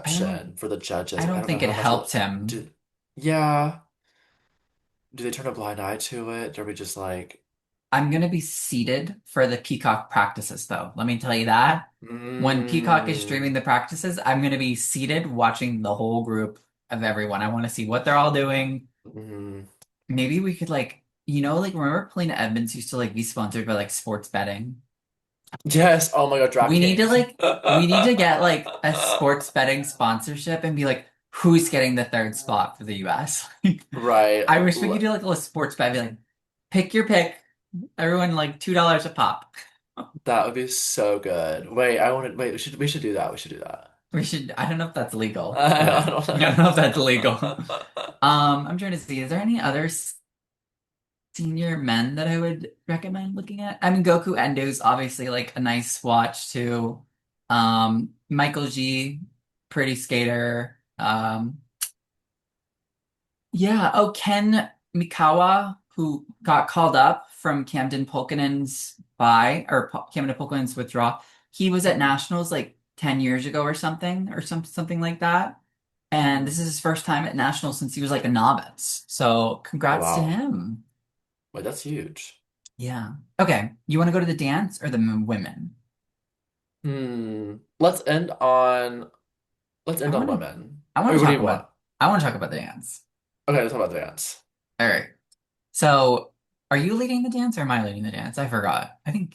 I don't reception for the I judges. Like I don't don't know think it how much helped him. do yeah. Do they turn a blind eye to it? Or are we just like I'm going to be seated for the Peacock practices, though. Let me tell you that. When Peacock is streaming mm, the practices, I'm going to be seated watching the whole group of everyone. I want to see what they're all doing. mm. Maybe we could like remember Polina Edmonds used to like be sponsored by like sports betting. Yes, oh my God, We need to DraftKings. get like a sports betting sponsorship and be like, who's getting the third spot for the US? Right. I wish we could do like a little sports bet, be like, pick your pick. Everyone like $2 a pop. That would be so good. Wait, I want to wait, we should do that. We should do that. We should, I don't know if that's legal, I but don't I don't know if that's know. legal. I'm trying to see, is there any other senior men that I would recommend looking at? I mean, Goku Endo's obviously like a nice watch too. Michael G, pretty skater. Yeah. Oh, Ken Mikawa, who got called up from Camden Pulkkinen's Camden Pulkkinen's withdrawal. he was at nationals like 10 years ago or something, or something like that. And Hmm. this is his first time at nationals since he was like a novice. So Oh congrats to wow. him. Wait, that's huge. Yeah. Okay. You want to go to the dance or the women? Hmm. Let's end I on want to women. I want Or to what do talk you want? about I want to talk about the dance. Okay, let's talk about the dance. All right. So, are you leading the dance or am I leading the dance? I forgot. I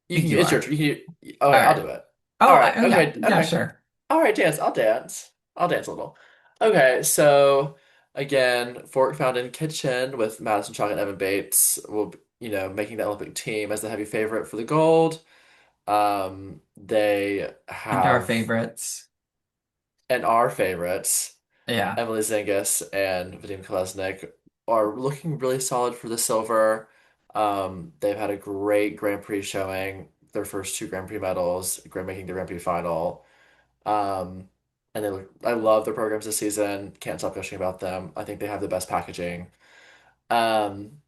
You think can. you It's your are. turn. All All right, I'll right. do it. Oh, All right. oh yeah. Okay. Yeah, Okay. sure. All right. Dance. I'll dance. I'll dance a little. Okay. So again, Fork Fountain Kitchen with Madison Chock and Evan Bates will, making the Olympic team as the heavy favorite for the gold. They And our have favorites. and our favorites, Yeah. Emily Zingis and Vadim Kolesnik, are looking really solid for the silver. They've had a great Grand Prix showing, their first two Grand Prix medals, making the Grand Prix final. Um, I love their programs this season. Can't stop gushing about them. I think they have the best packaging. Um,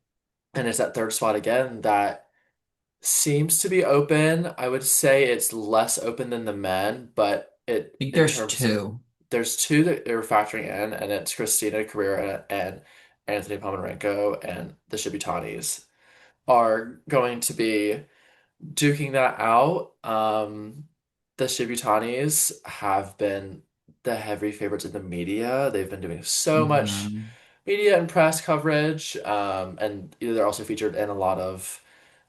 and it's that third spot again that seems to be open. I would say it's less open than the men, but I think in there's terms of two. there's two that they're factoring in, and it's Christina Carrera and Anthony Pomerenko, and the Shibutanis are going to be duking that out. The Shibutanis have been the heavy favorites in the media. They've been doing so much Hmm. media and press coverage, and they're also featured in a lot of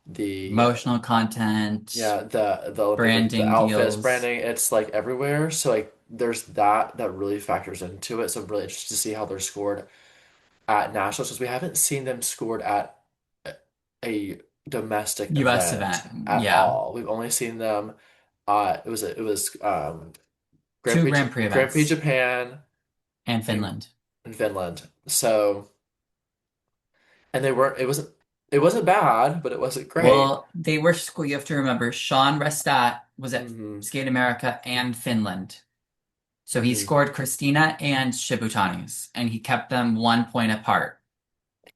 the Emotional content, yeah, the Olympic, like the branding outfits, deals. branding, it's like everywhere. So like there's that really factors into it. So I'm really interested to see how they're scored at nationals because we haven't seen them scored at a a domestic US event event. at Yeah. all. We've only seen them it was Two Grand Prix Grand Prix events Japan and and Finland. in Finland. So and it wasn't bad, but it wasn't great. Well, they were school. You have to remember, Sean Restat was at Hmm. Skate America and Finland. So he Hmm. scored Christina and Shibutanis, and he kept them 1 point apart.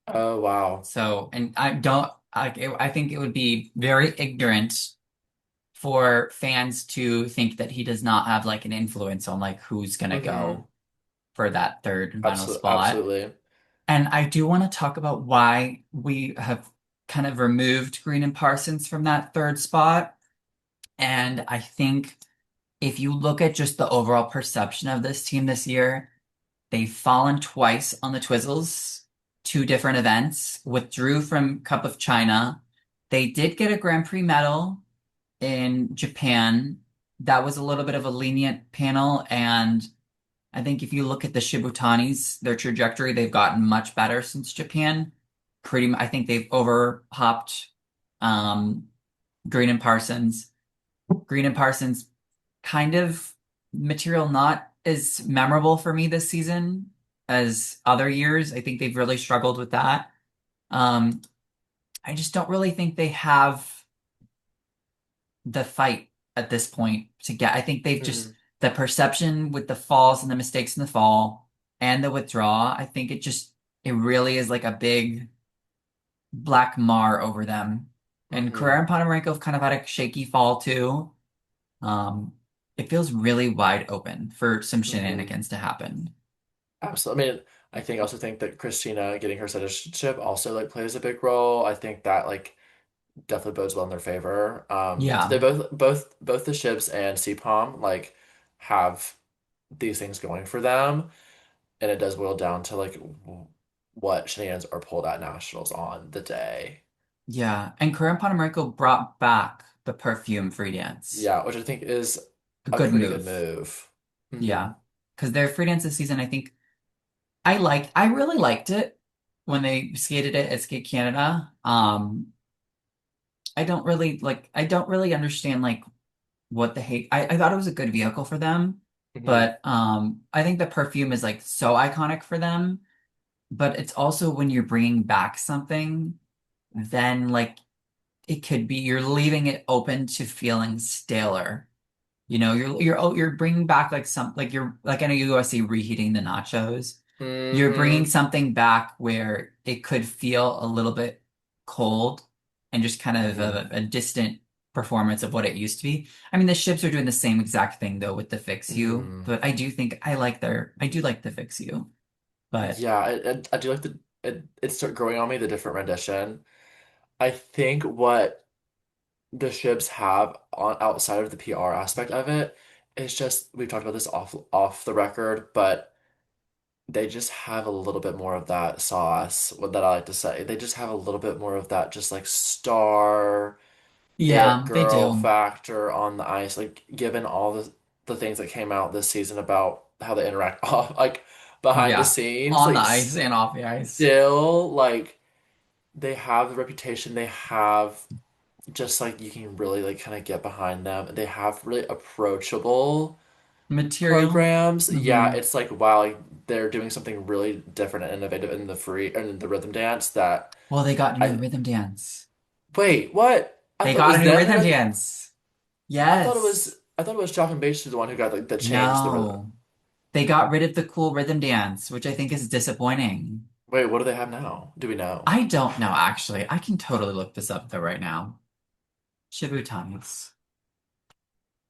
Oh wow. So, and I don't, I think it would be very ignorant for fans to think that he does not have like an influence on like who's gonna Hmm. go for that third and final spot. Absolutely. And I do want to talk about why we have kind of removed Green and Parsons from that third spot. And I think if you look at just the overall perception of this team this year, they've fallen twice on the Twizzles, two different events, withdrew from Cup of China. They did get a Grand Prix medal in Japan. That was a little bit of a lenient panel, and I think if you look at the Shibutanis, their trajectory, they've gotten much better since Japan. I think they've overhopped um, Green and Parsons. Green and Parsons kind of material not as memorable for me this season as other years. I think they've really struggled with that. Um, I just don't really think they have the fight at this point to get. I think they've just Hmm. the perception with the falls and the mistakes in the fall and the withdraw. I think it really is like a big black mar over them. And Carrera Hmm. and Ponomarenko have kind of had a shaky fall too. Um, it feels really wide open for some Hmm. shenanigans to happen. Absolutely. I mean, I also think that Christina getting her citizenship also like plays a big role. I think that like definitely bodes well in their favor. So they Yeah. both the ships and CPOM like have these things going for them, and it does boil down to like what shenanigans are pulled at nationals on the day. Yeah. And Carrera and Ponomarenko brought back the perfume free dance. Yeah, which I think is A a good pretty good move. move. Hmm. Yeah. Because their free dance this season, I think I really liked it when they skated it at Skate Canada. I don't really understand like what the hate. I thought it was a good vehicle for them, Hmm. but I think the perfume is like so iconic for them. But it's also when you're bringing back something, then like it could be you're leaving it open to feeling staler. You know, you're bringing back like some like you're like I know you always see reheating the nachos. You're bringing Hmm. something back where it could feel a little bit cold and just kind of Hmm. a distant. performance of what it used to be. I mean, the ships are doing the same exact thing though with the Fix You, Mm. but I do think I do like the Fix You, but Yeah, I do like it start growing on me the different rendition. I think what the Shibs have on outside of the PR aspect of it is just we've talked about this off the record, but they just have a little bit more of that sauce, what that I like to say. They just have a little bit more of that just like star it yeah, they girl do. factor on the ice, like given all the things that came out this season about how they interact off like behind the Yeah, scenes, on the like ice and off the ice. still like they have the reputation they have just like you can really like kind of get behind them. They have really approachable Material. programs. Yeah, Hmm. it's like wow, like they're doing something really different and innovative in the free and the rhythm dance that Well, they got a new I rhythm dance. wait, what? I They thought it got a was new them who rhythm got dance. Yes. I thought it was Chock and Bates the one who got like the change the rhythm. No. They got rid of the cool rhythm dance, which I think is disappointing. Wait, what do they have now? Do we know? I don't know, actually. I can totally look this up though right now. Shibutani's.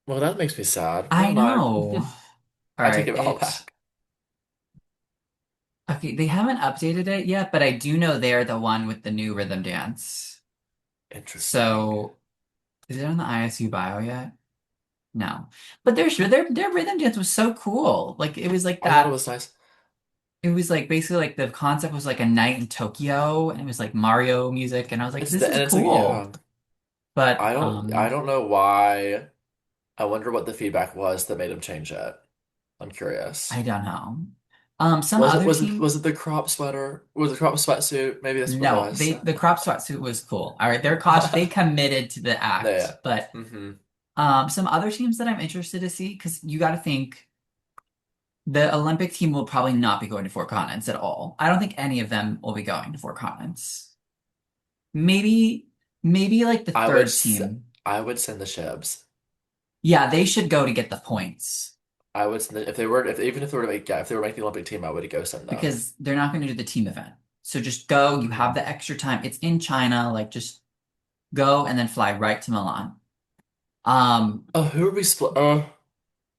Well, that makes me sad. I Never mind. know. All I take right, it all it. back. Okay, they haven't updated it yet, but I do know they're the one with the new rhythm dance. Interesting. So, is it on the ISU bio yet? No. But their rhythm dance was so cool. Like it was like I thought it that. was nice. It was like basically like the concept was like a night in Tokyo, and it was like Mario music, and I was like, It's this the is and it's like cool. yeah. But I don't know why. I wonder what the feedback was that made him change it. I'm I curious. don't know. Some other team. Was it the crop sweater? Was it the crop sweatsuit? Maybe that's what it No, was. the crop sweatsuit was cool. All right, they committed to the No, act. yeah. But Hmm. some other teams that I'm interested to see, because you got to think the Olympic team will probably not be going to four continents at all. I don't think any of them will be going to four continents. Maybe, maybe like the I would third s- team. I would send the Shibs. Yeah, they should go to get the points I would send if they were if even if they were to make yeah, if they were making the Olympic team, I would go send them. because they're not going to do the team event. So just go. You have Hmm. the extra time. It's in China. Like just go and then fly right to Milan. Um, Oh, who are we split?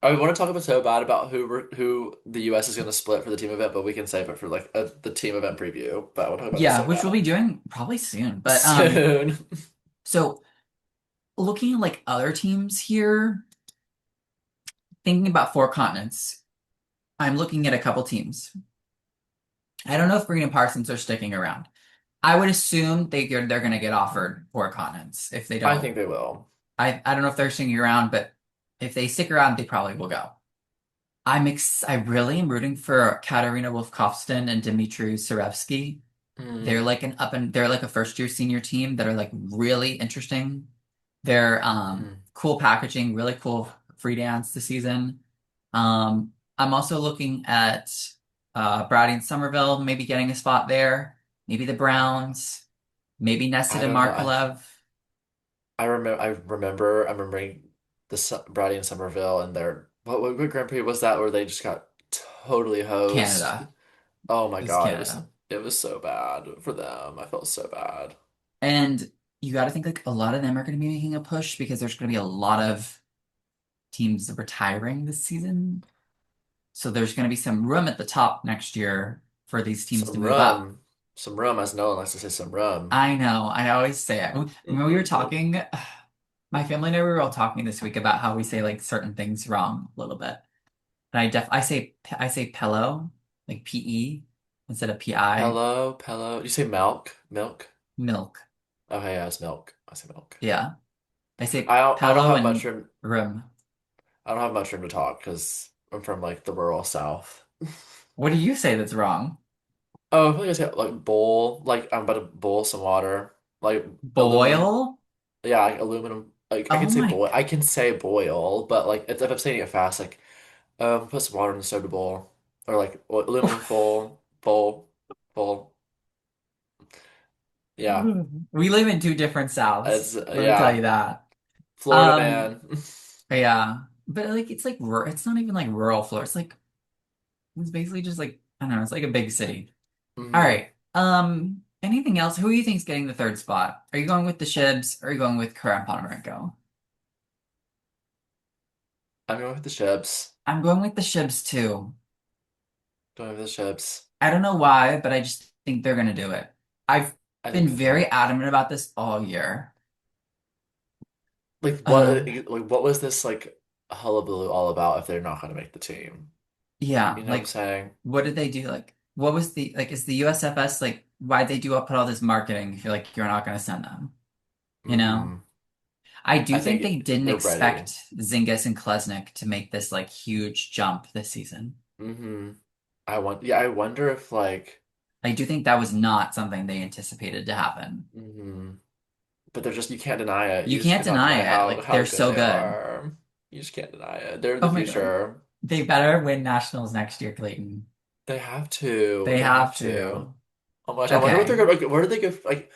I want to talk about so bad about who the US is going to split for the team event, but we can save it for like the team event preview. But I want to talk about this yeah, so which we'll be bad doing probably soon. But soon. so looking at like other teams here, thinking about four continents, I'm looking at a couple teams. I don't know if Green and Parsons are sticking around. I would assume they're going to get offered four continents if they I don't. think they will. I don't know if they're sticking around, but if they stick around, they probably will go. I really am rooting for Katarina Wolf-Kofston and Dmitry Sarevsky. Mm, They're like a first year senior team that are like really interesting. They're mm. cool packaging, really cool free dance this season. I'm also looking at Brady and Somerville maybe getting a spot there. Maybe the Browns, maybe Nested I and don't know. Markalev. I remember. I'm remembering Brady and Somerville and their what Grand Prix was that where they just got totally hosed. Canada. Oh my This is God, Canada. it was so bad for them. I felt so bad. And you got to think like a lot of them are going to be making a push because there's going to be a lot of teams retiring this season. So there's going to be some room at the top next year for these teams to Some move up. rum, some rum, as Nolan likes to say, some rum. I know. I always say it. When we were talking, my family and I were all talking this week about how we say like certain things wrong a little bit. And I say pillow, like PE instead of PI, Pello. You say milk, milk. milk. Okay, yeah, it's milk. I say milk. Yeah. I say I don't pillow have and much room. room. I don't have much room to talk because I'm from like the rural South. What do you say that's wrong? Oh, I feel like I say like bowl, like I'm about to boil some water, like aluminum. Boil? Yeah, like aluminum. Like I Oh can say my boil. I can say boil, but like if I'm saying it fast, like put some water in the soda bowl, or like God. aluminum bowl. Yeah, We live in two different Souths. it's Let me tell yeah, you that. Florida Um, man. yeah. But like it's not even like rural Florida. It's basically just like I don't know, it's like a big city. All Hmm. right. Anything else? Who do you think's getting the third spot? Are you going with the Shibs or are you going with Karan Ponomarenko? I'm going with the Shibs. I'm going with the Shibs too. Going with the Shibs. I don't know why, but I just think they're gonna do it. I've I think been so too. very adamant about this all year. Um, Like what was this like hullabaloo all about if they're not going to make the team? yeah, You know what I'm like saying? what did they do? Like what was the like is the USFS like why'd they do put all this marketing if you're like you're not gonna send them? You know? Hmm. I do I think they think didn't they're ready. expect Zingis and Klesnik to make this like huge jump this season. Hmm. I wonder if like, I do think that was not something they anticipated to happen. hmm. But they're just, you can't deny it. You You just can't cannot deny deny it. how Like they're good so they good. are. You just can't deny it. They're the Oh my God. future. They better win nationals next year, Clayton. They have to. They They have have to. to. Oh my gosh, I wonder what they're Okay. gonna like, where do they go like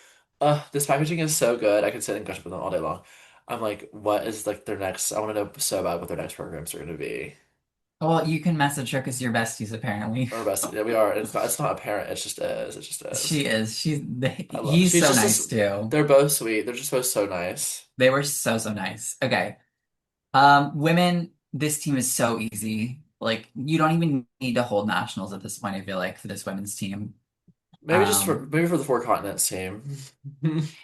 this packaging is so good. I could sit and gush with them all day long. I'm like, what is like their next I want to know so bad what their next programs are gonna be. Well, you can message her because you're besties, apparently. Or best yeah, we are. It's not apparent, it just is. It just She is. is. I love He's she's so just nice this too. they're both sweet. They're just both so nice. They were so, so nice. Okay. Women, this team is so easy. Like, you don't even need to hold nationals at this point, I feel like, for this women's team. Um, Maybe for the four continents team.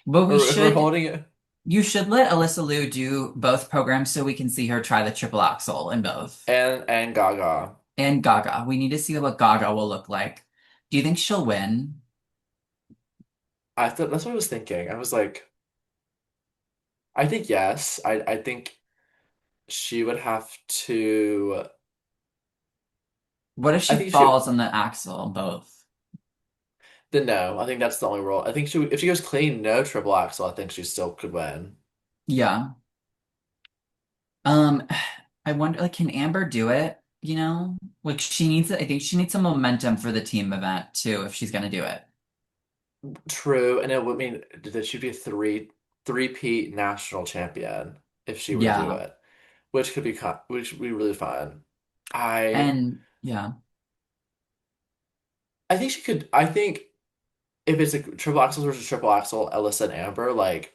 but We're holding it. you should let Alyssa Liu do both programs so we can see her try the triple axel in both. And Gaga. And Gaga. We need to see what Gaga will look like. Do you think she'll win? I thought that's what I was thinking. I was like, I think yes. I think she would have to What if I she think she falls on the axle both? then no, I think that's the only rule. I think if she goes clean, no triple axel, I think she still could win. Yeah. Um, I wonder, like, can Amber do it? You know, like she needs, I think she needs some momentum for the team event too, if she's gonna do it. True, and it would mean that she'd be a three-peat national champion if she were to do Yeah. it, which would be really fun. I And yeah, I think she could. I think if it's a triple axel versus triple axel, Alyssa and Amber, like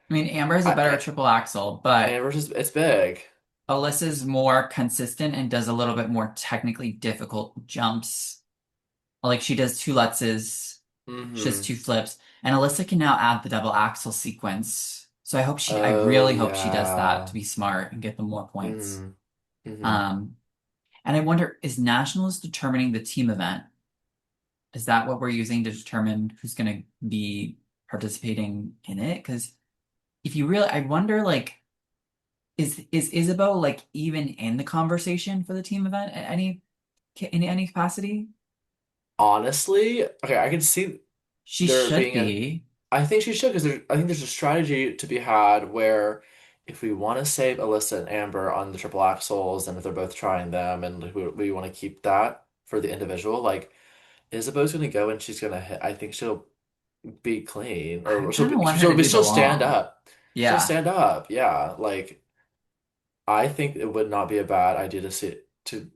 I mean, Amber is a better I, triple axle, but Amber's just it's big. Alyssa's more consistent and does a little bit more technically difficult jumps. Like she does two lutzes, she does Hmm. two flips, and Alyssa can now add the double axle sequence. So I Oh really hope she does that to yeah. be smart and get them more points. Hmm. Hmm. Um, and I wonder, is nationals determining the team event? Is that what we're using to determine who's going to be participating in it? Because if you really, I wonder, like, is Isabeau like even in the conversation for the team event at in any capacity? Honestly, okay, I can see She there should being a. be. I think she should because I think there's a strategy to be had where if we want to save Alyssa and Amber on the triple axels, and if they're both trying them, and we want to keep that for the individual, like Isabeau's gonna go and she's gonna hit. I think she'll be clean, I or kind of want her to she'll do the still stand long. up. She'll Yeah, stand up. Yeah, like I think it would not be a bad idea to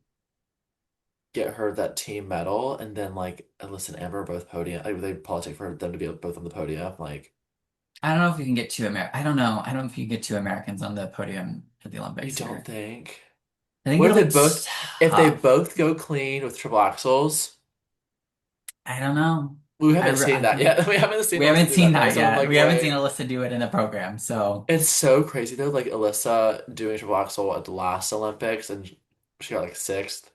get her that team medal, and then like Alyssa and Amber are both podium. Like, they politic for them to be both on the podium. Like, I don't know if you can get two I don't know. I don't know if you can get two Americans on the podium at the you Olympics don't here. think? I think What it'll be if they tough. both go clean with triple axels? I don't know. We haven't seen I that think yet. We haven't seen we Alyssa haven't do seen that though. that So I'm yet. like, We haven't seen wait. Alyssa do it in a program. So It's so crazy though. Like Alyssa doing triple axel at the last Olympics, and she got like sixth.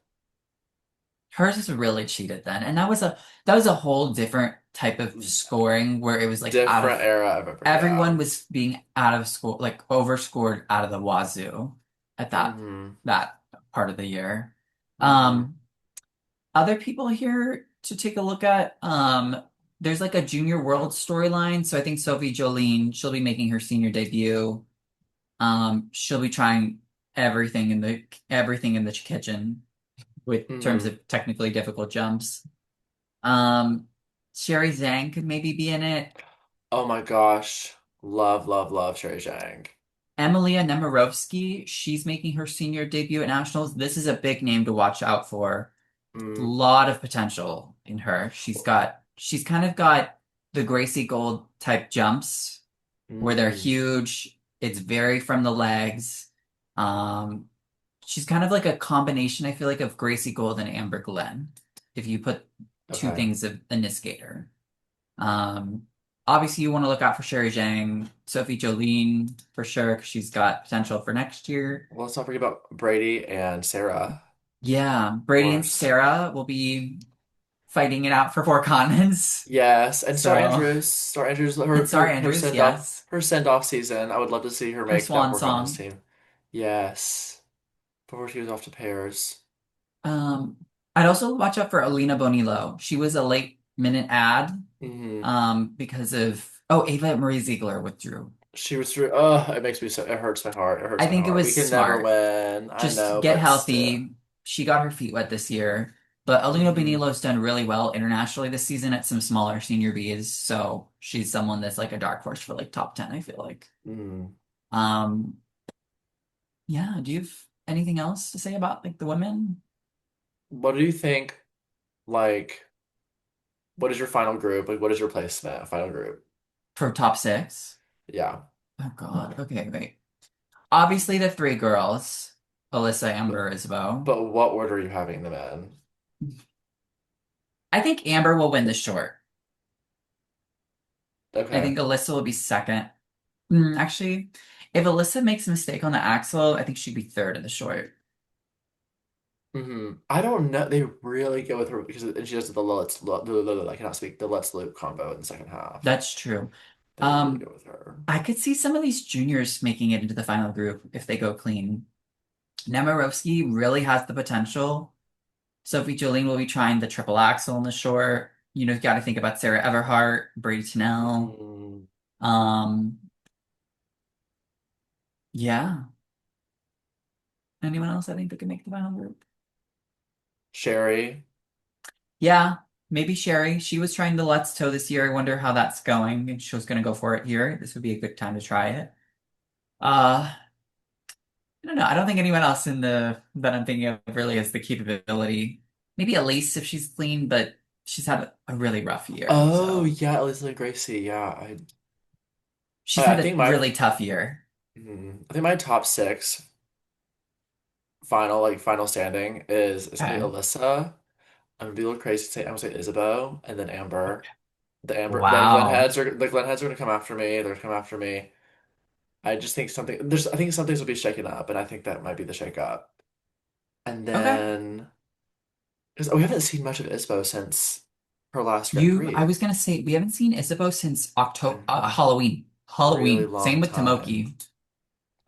hers is really cheated then. And that was a whole different type of scoring where it was like out Different of era of it. Yeah. everyone was being out of score like overscored out of the wazoo at Mm-hmm. that part of the year. Mm-hmm. Um Other people here to take a look at. There's like a junior world storyline. So I think Sophie Jolene, she'll be making her senior debut. She'll be trying everything in the kitchen with terms Mm-hmm. of technically difficult jumps. Um, Sherry Zhang could maybe be in it. Oh my gosh. Love Sherry Zhang. Emilia Nemirovsky, she's making her senior debut at nationals. This is a big name to watch out for. A Mm. lot of potential in her. She's got she's kind of got the Gracie Gold type jumps where they're Mm, huge. It's very from the legs. Um, she's kind of like a combination, I feel like, of Gracie Gold and Amber Glenn, if you put two okay. things of in a skater. Um, Obviously, you want to look out for Sherry Zhang, Sophie Jolene for sure, because she's got potential for next year. Well, let's not forget about Brady and Sarah, Yeah, of Brady and course. Sarah will be fighting it out for four continents. Yes, and Star So, Andrews. Star Andrews, and Star her Andrews, send off, yes, her send off season. I would love to see her her make that swan four continents song. team. Yes, before she goes off to pairs. Um, I'd also watch out for Alina Bonillo. She was a late minute ad, Hmm. because of Ava Marie Ziegler withdrew. She was through. Oh, it makes me so. It hurts my heart. It hurts I my think it heart. We was can never smart. win. I Just know, get but still. healthy. She got her feet wet this year, but Alina Hmm. Bonillo's done really well internationally this season at some smaller senior Bs, so she's someone that's like a dark horse for like top 10, I feel like. Hmm. Um, yeah, do you have anything else to say about like the women What do you think? Like, what is your final group? Like, what is your placement? Final group? for top six? Yeah. Oh God. Okay, wait. Obviously the three girls, Alyssa, But, Amber, Isabel. but what order are you having them in? I think Amber will win the short. I Okay. think Alyssa will be second. Actually, if Alyssa makes a mistake on the axle, I think she'd be third in the short. I don't know. They really go with her because and she does I cannot speak the let's loop combo in the second half. That's true. They really Um, go with her. I could see some of these juniors making it into the final group if they go clean. Nemirovsky really has the potential. Sophie Jolene will be trying the triple axel in the short. You got to think about Sarah Everhart, Brady Tennell. Mm, Um, yeah. Anyone else I think that could make the final group? Sherry. Yeah, maybe Sherry. She was trying the Let's Toe this year. I wonder how that's going. And she was going to go for it here. This would be a good time to try it. I don't know. I don't think anyone else in the that I'm thinking of really has the capability. Maybe Elise if she's clean, but she's had a really rough year. Oh So yeah, Alyssa Gracie. Yeah, she's had I a think really tough year. I think my top six final standing is gonna be Okay. Alyssa. I'm gonna be a little crazy to say I'm gonna say Isabeau and then Amber. Wow. The Glen heads are gonna come after me. They're gonna come after me. I think some things will be shaken up, and I think that might be the shake up. And Okay. then because we haven't seen much of Ispo since her last Grand I Prix was gonna say we haven't seen Isabeau since October, in Halloween. really Halloween. Same long with time. Tomoki.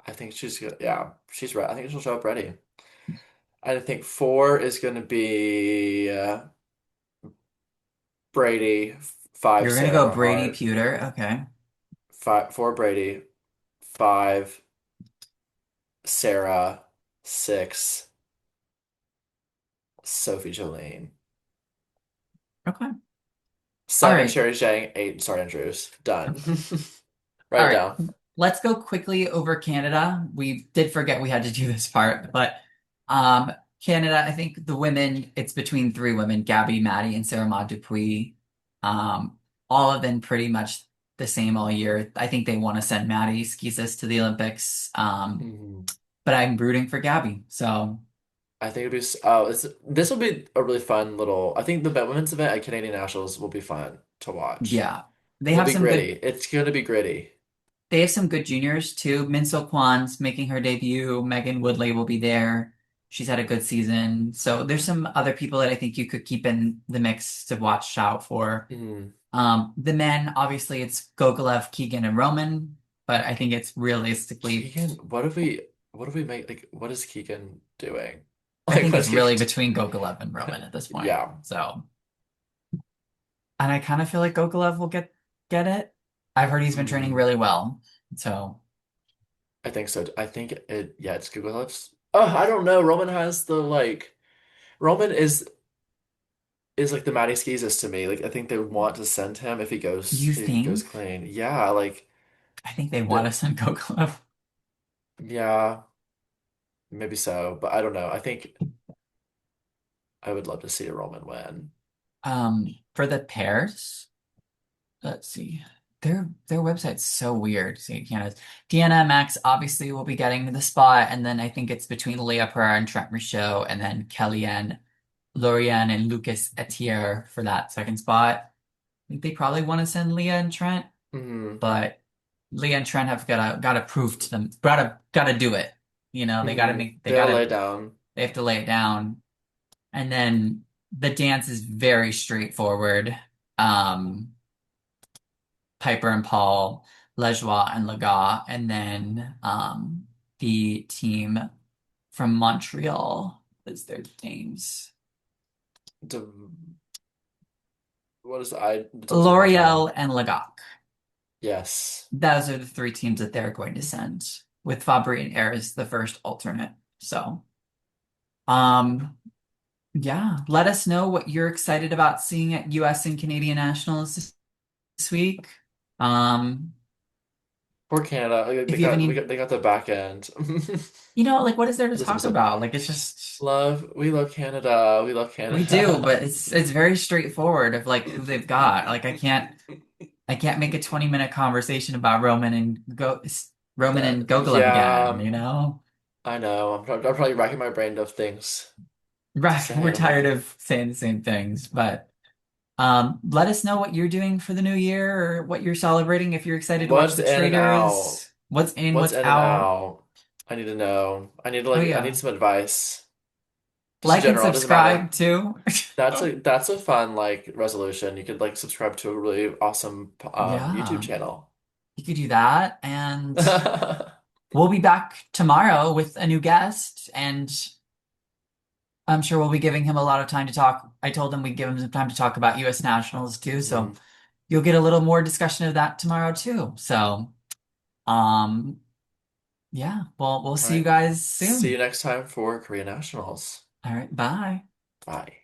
I think she's good. Yeah, she's ready. I think she'll show up ready. I think four is going to be Brady, five You're gonna go Sarah Brady Hart, Pewter. Okay. four Brady, five Sarah, six Sophie Jolene, Okay. All seven right. Sherry Zhang, eight Star Andrews. Done. Write All it right. down. Let's go quickly over Canada. We did forget we had to do this part, but Canada, I think the women, it's between three women, Gabby, Maddie, and Sarah Maud Dupuis. All have been pretty much the same all year. I think they want to send Maddie Schizas to the Olympics. Mhm. But I'm rooting for Gabby. So I think this will be a really fun little. I think the women's event at Canadian Nationals will be fun to watch. yeah. They It'll have be some gritty. good It's going to be gritty. They have some good juniors too. Minso Kwan's making her debut. Megan Woodley will be there. She's had a good season. So there's some other people that I think you could keep in the mix to watch out for. Mhm. The men, obviously, it's Gogolev, Keegan, and Roman, but I think it's realistically, Keegan, what do we make like what is Keegan doing? I Like think what it's is he really between Gogolev and Roman at this point. Yeah. So, and I kind of feel like Gogolev will get it. I've heard he's been training Mm, really well. So, I think so. I think it yeah, it's Google Lips. Oh, I don't know. Roman has the like Roman is like the Matty Skeezus to me. Like I think they would want to send him you if he goes think? clean. Yeah, like I think they want the to send Gogolev. yeah, maybe so, but I don't know. I think I would love to see a Roman win. For the pairs, let's see. Their website's so weird. See, Canada's Deanna Max obviously will be getting the spot, and then I think it's between Leah Pereira and Trent Michaud, and then Kellyanne, Lorianne, and Lucas Etier for that second spot. I think they probably want to send Leah and Trent, Hmm. but Leah and Trent have gotta prove to them, gotta do it. You know, Hmm. They gotta lay down. they have to lay it down. And then the dance is very straightforward. Um, Piper and Paul, Lejoie and Lagat, and then the team from Montreal is their names. The, what is the I? Tell me one more time. L'Oreal and Lagat. Yes. Those are the three teams that they're going to send, with Fabry and Air as the first alternate. So, um, yeah, let us know what you're excited about seeing at US and Canadian Nationals this week. Um, Poor Canada. if you have any, They got the back end. like what is there to This talk episode. about? Like it's just We love Canada. We love we do, but Canada. it's very straightforward of like who they've got. Like I can't make a 20-minute conversation about Roman and Gogolin again, Yeah, you know? I know. I'm probably racking my brain of things to Right. We're say. tired of saying the same things, but let us know what you're doing for the new year or what you're celebrating if you're excited to watch What's the in and out? traders. What's in, What's what's in and out. out? I need to know. Oh I need yeah. some advice. Just in Like and general, it doesn't matter. subscribe too. That's a fun like resolution. You could like subscribe to a really awesome YouTube Yeah, channel. you could do that. And we'll be back tomorrow with a new guest. And I'm sure we'll be giving him a lot of time to talk. I told him we'd give him some time to talk about US Nationals too. So Mhm. you'll get a little more discussion of that tomorrow too. So, um, yeah, well, we'll All see you right. guys See you soon. next time for Korea Nationals. All right, bye. Bye.